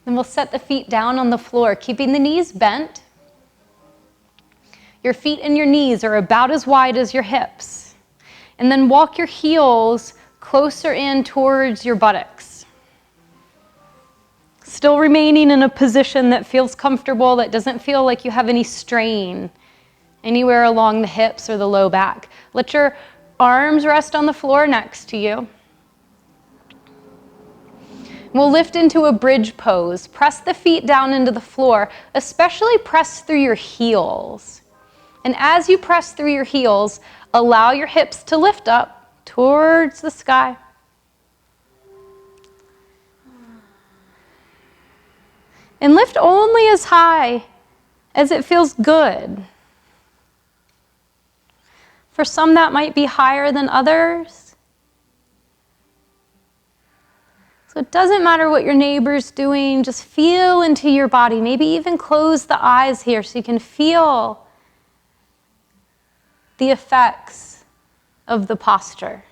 Then we'll set the feet down on the floor, keeping the knees bent. Your feet and your knees are about as wide as your hips. And then walk your heels closer in towards your buttocks. Still remaining in a position that feels comfortable, that doesn't feel like you have any strain anywhere along the hips or the low back. Let your arms rest on the floor next to you. We'll lift into a bridge pose. Press the feet down into the floor, especially press through your heels. And as you press through your heels, allow your hips to lift up towards the sky. And lift only as high as it feels good. For some, that might be higher than others. So it doesn't matter what your neighbor's doing, just feel into your body. Maybe even close the eyes here so you can feel the effects of the posture.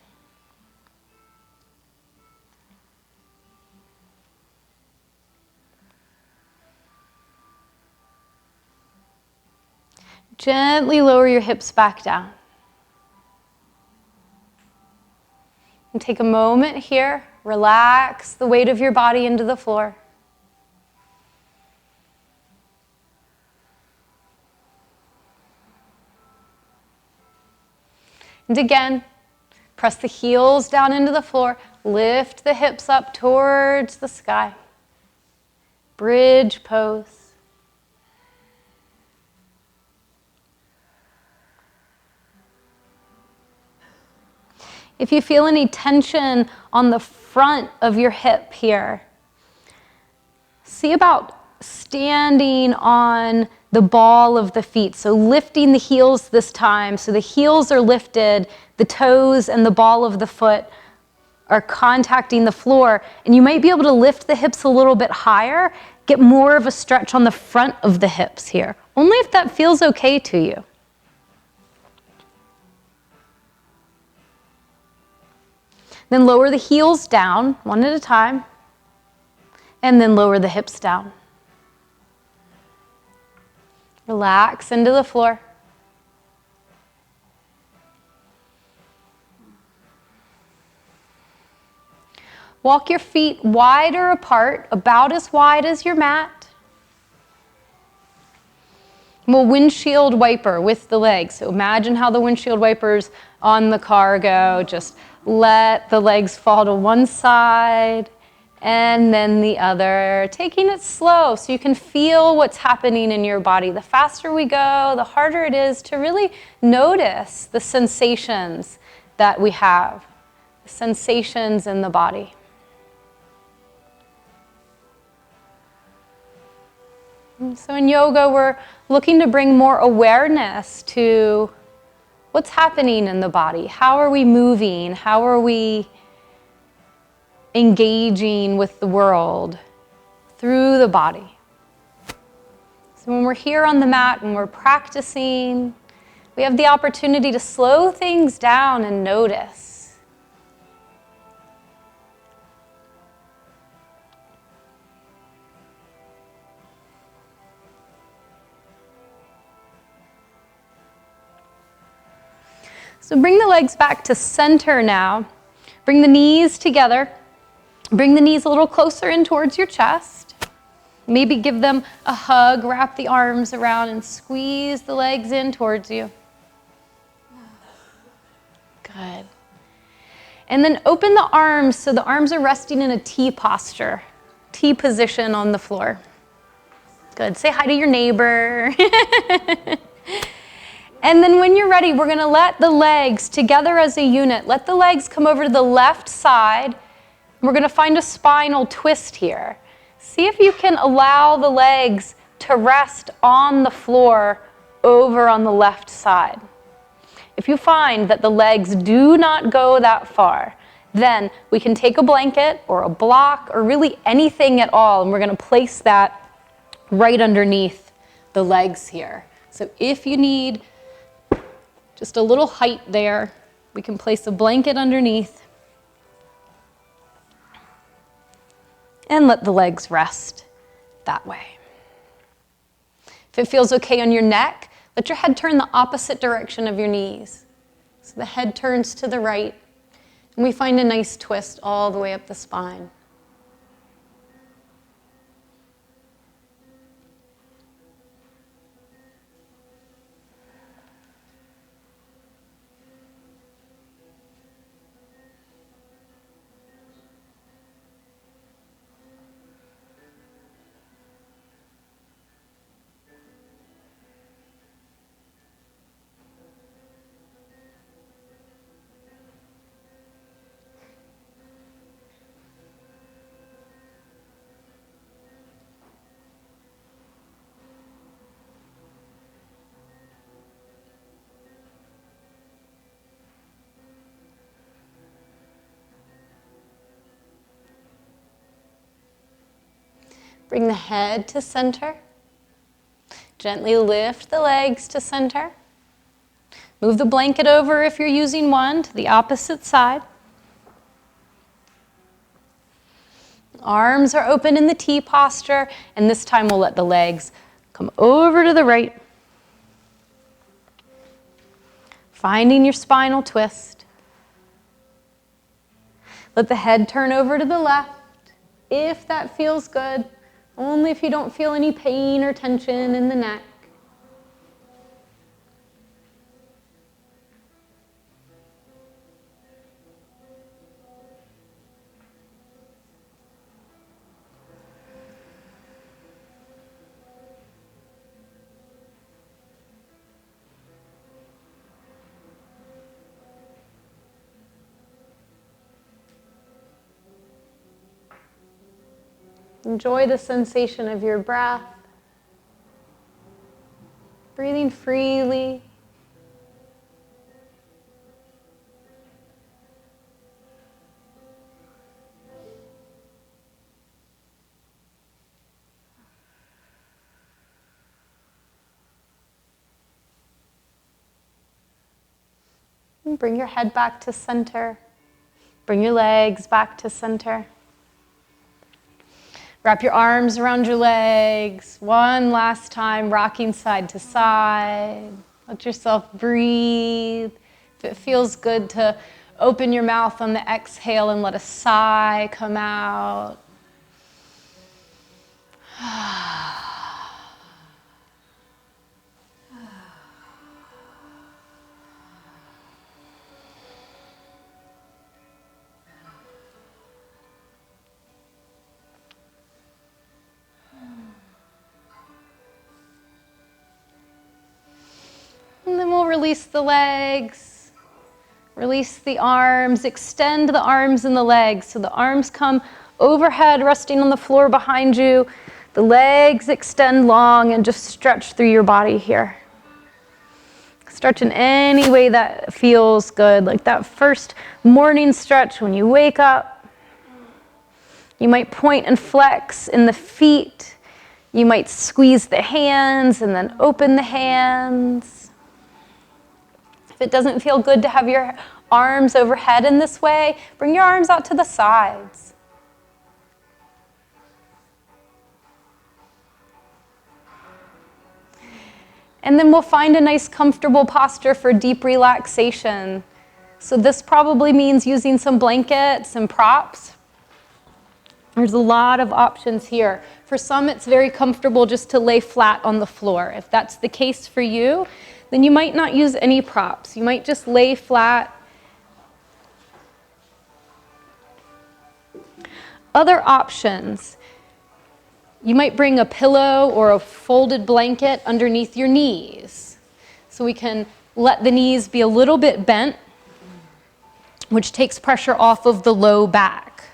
Gently lower your hips back down. And take a moment here. Relax the weight of your body into the floor. And again, press the heels down into the floor. Lift the hips up towards the sky. Bridge pose. If you feel any tension on the front of your hip here, see about standing on the ball of the feet. So lifting the heels this time. So the heels are lifted, the toes and the ball of the foot are contacting the floor. And you might be able to lift the hips a little bit higher, get more of a stretch on the front of the hips here. Only if that feels okay to you. Then lower the heels down, one at a time, and then lower the hips down. Relax into the floor. Walk your feet wider apart, about as wide as your mat. We'll windshield wiper with the legs. So imagine how the windshield wipers on the car go. Just let the legs fall to one side and then the other, taking it slow so you can feel what's happening in your body. The faster we go, the harder it is to really notice the sensations that we have, the sensations in the body. So in yoga, we're looking to bring more awareness to What's happening in the body? How are we moving? How are we engaging with the world through the body? So when we're here on the mat and we're practicing, we have the opportunity to slow things down and notice. So bring the legs back to center now. Bring the knees together. Bring the knees a little closer in towards your chest. Maybe give them a hug, wrap the arms around and squeeze the legs in towards you. Good. And then open the arms so the arms are resting in a T posture, T position on the floor. Good. Say hi to your neighbor. And then when you're ready, we're going to let the legs together as a unit. Let the legs come over to the left side. We're going to find a spinal twist here. See if you can allow the legs to rest on the floor over on the left side. If you find that the legs do not go that far, then we can take a blanket or a block or really anything at all, and we're going to place that right underneath the legs here. So if you need just a little height there, we can place a blanket underneath and let the legs rest that way. If it feels okay on your neck, let your head turn the opposite direction of your knees. So the head turns to the right, and we find a nice twist all the way up the spine. Bring the head to center. Gently lift the legs to center. Move the blanket over if you're using one to the opposite side. Arms are open in the T posture, and this time we'll let the legs come over to the right. Finding your spinal twist. Let the head turn over to the left if that feels good. Only if you don't feel any pain or tension in the neck. Enjoy the sensation of your breath. Breathing freely. And bring your head back to center. Bring your legs back to center. Wrap your arms around your legs. One last time, rocking side to side. Let yourself breathe. If it feels good to open your mouth on the exhale and let a sigh come out. And then we'll release the legs, release the arms, extend the arms and the legs. So the arms come overhead, resting on the floor behind you. The legs extend long and just stretch through your body here. Stretch in any way that feels good, like that first morning stretch when you wake up. You might point and flex in the feet. You might squeeze the hands and then open the hands. If it doesn't feel good to have your arms overhead in this way, bring your arms out to the sides. And then we'll find a nice comfortable posture for deep relaxation. So this probably means using some blankets and props. There's a lot of options here. For some, it's very comfortable just to lay flat on the floor. If that's the case for you, then you might not use any props. You might just lay flat. Other options. You might bring a pillow or a folded blanket underneath your knees. So we can let the knees be a little bit bent, which takes pressure off of the low back.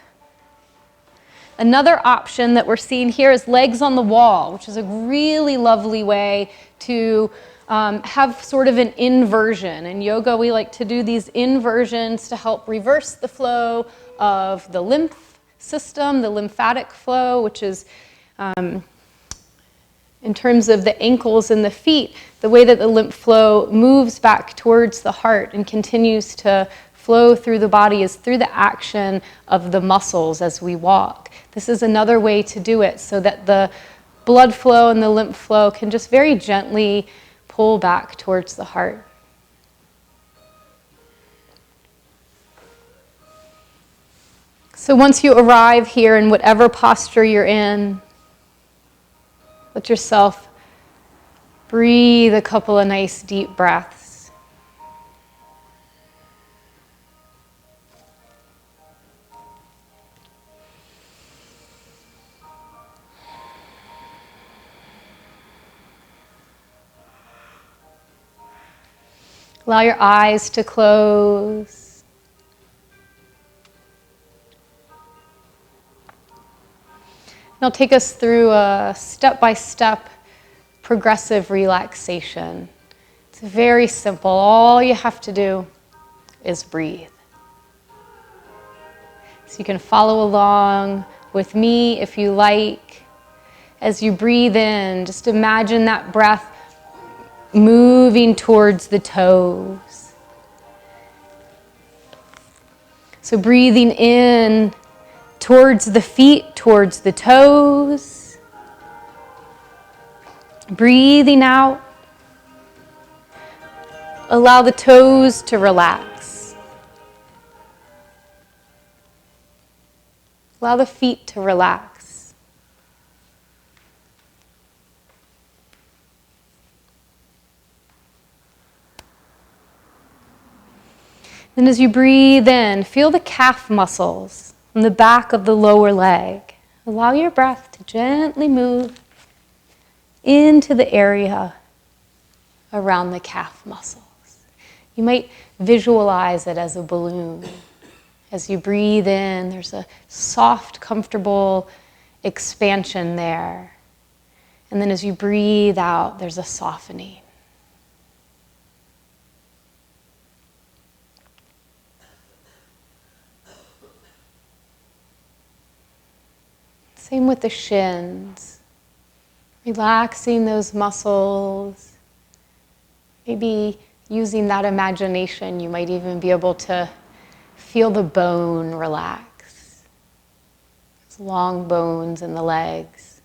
Another option that we're seeing here is legs on the wall, which is a really lovely way to have sort of an inversion. In yoga, we like to do these inversions to help reverse the flow of the lymph system, the lymphatic flow, which is in terms of the ankles and the feet, the way that the lymph flow moves back towards the heart and continues to flow through the body is through the action of the muscles as we walk. This is another way to do it so that the blood flow and the lymph flow can just very gently pull back towards the heart. So once you arrive here in whatever posture you're in, let yourself breathe a couple of nice deep breaths. Allow your eyes to close. And I'll take us through a step-by-step progressive relaxation. It's very simple. All you have to do is breathe. So you can follow along with me if you like. As you breathe in, just imagine that breath moving towards the toes. So breathing in towards the feet, towards the toes. Breathing out. Allow the toes to relax. Allow the feet to relax. And as you breathe in, feel the calf muscles on the back of the lower leg. Allow your breath to gently move into the area around the calf muscles. You might visualize it as a balloon. As you breathe in, there's a soft, comfortable expansion there. And then as you breathe out, there's a softening. Same with the shins. Relaxing those muscles. Maybe using that imagination, you might even be able to feel the bone relax. Those long bones in the legs.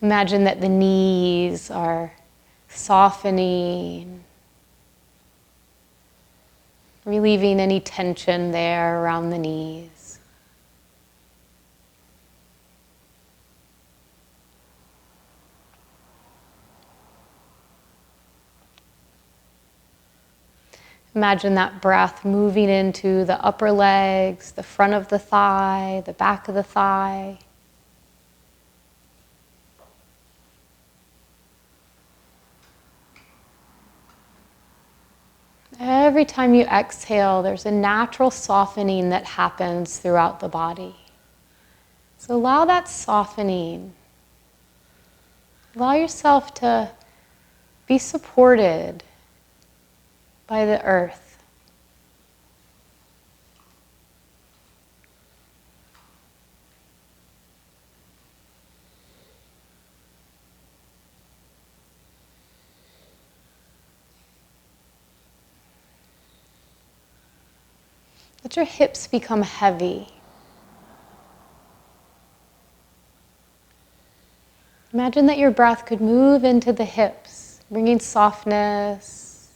Imagine that the knees are softening, relieving any tension there around the knees. Imagine that breath moving into the upper legs, the front of the thigh, the back of the thigh. Every time you exhale, there's a natural softening that happens throughout the body. So allow that softening. Allow yourself to be supported by the earth. Let your hips become heavy. Imagine that your breath could move into the hips, bringing softness,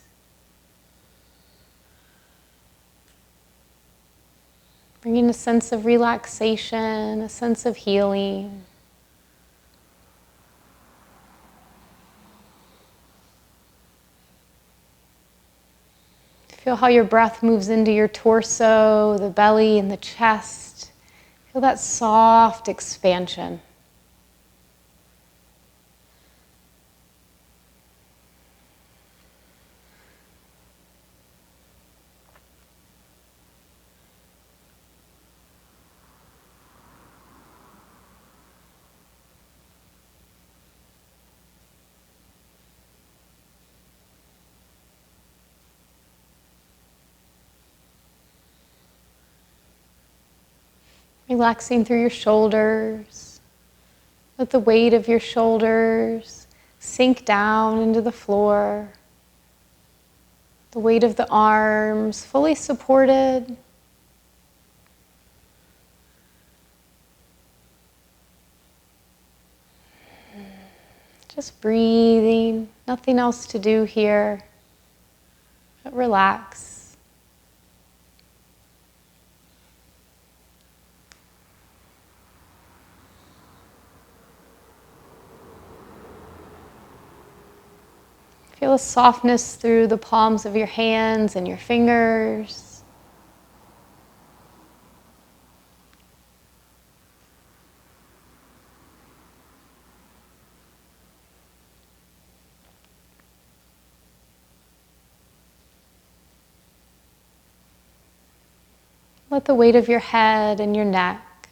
bringing a sense of relaxation, a sense of healing. Feel how your breath moves into your torso, the belly, and the chest. Feel that soft expansion. Relaxing through your shoulders. Let the weight of your shoulders sink down into the floor. The weight of the arms fully supported. Just breathing, nothing else to do here, but relax. Feel a softness through the palms of your hands and your fingers. Let the weight of your head and your neck,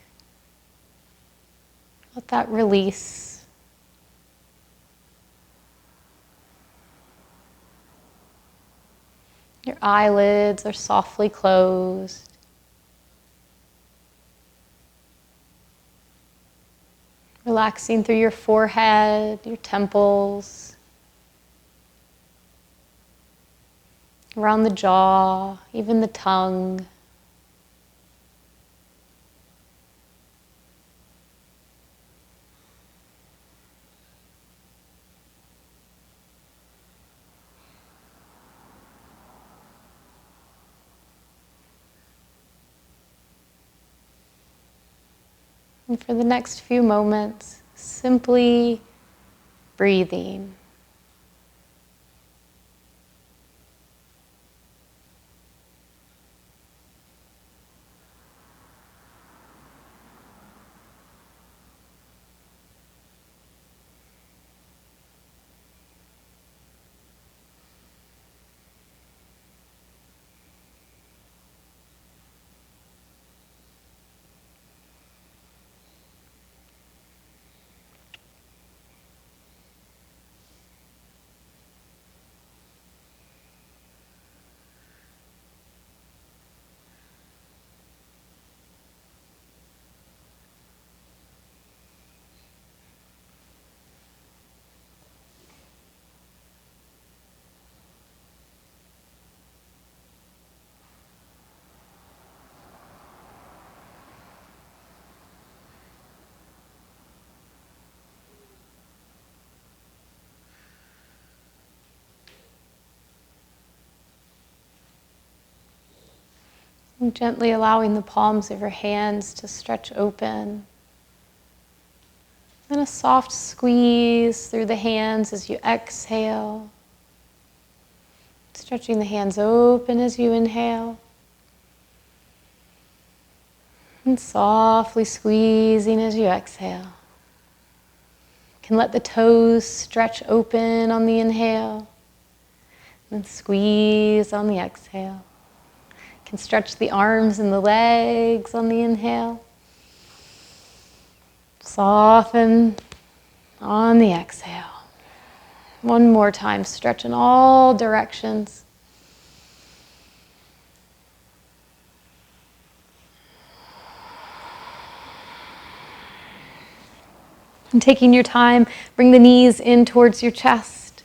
let that release. Your eyelids are softly closed. Relaxing through your forehead, your temples, around the jaw, even the tongue. And for the next few moments, simply breathing. And gently allowing the palms of your hands to stretch open. Then a soft squeeze through the hands as you exhale. Stretching the hands open as you inhale. And softly squeezing as you exhale. You can let the toes stretch open on the inhale. And squeeze on the exhale. You can stretch the arms and the legs on the inhale. Soften on the exhale. One more time, stretch in all directions. And taking your time, bring the knees in towards your chest,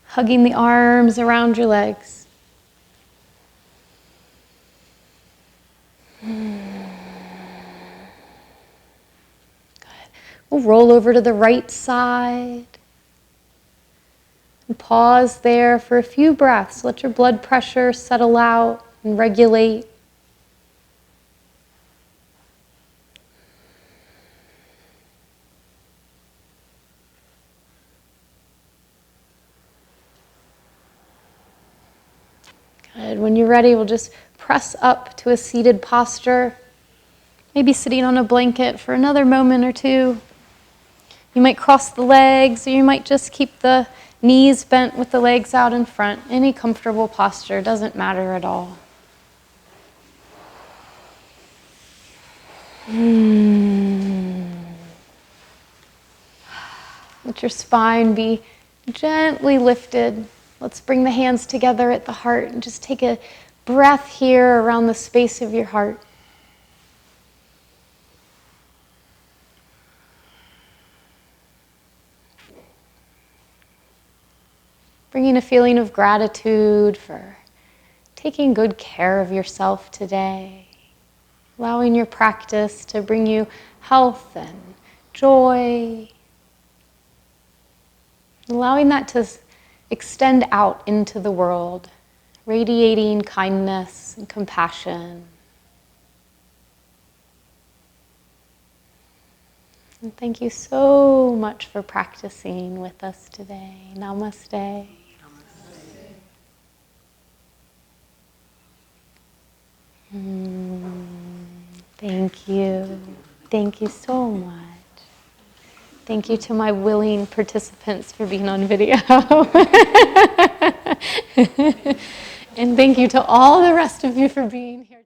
hugging the arms around your legs. We'll roll over to the right side and pause there for a few breaths. Let your blood pressure settle out and regulate. Good. When you're ready, we'll just press up to a seated posture, maybe sitting on a blanket for another moment or two. You might cross the legs, or you might just keep the knees bent with the legs out in front. Any comfortable posture, doesn't matter at all. Let your spine be gently lifted. Let's bring the hands together at the heart and just take a breath here around the space of your heart. Bringing a feeling of gratitude for taking good care of yourself today. Allowing your practice to bring you health and joy. Allowing that to extend out into the world, radiating kindness and compassion. And thank you so much for practicing with us today. Namaste. Thank you. Thank you so much. Thank you to my willing participants for being on video. And thank you to all the rest of you for being here.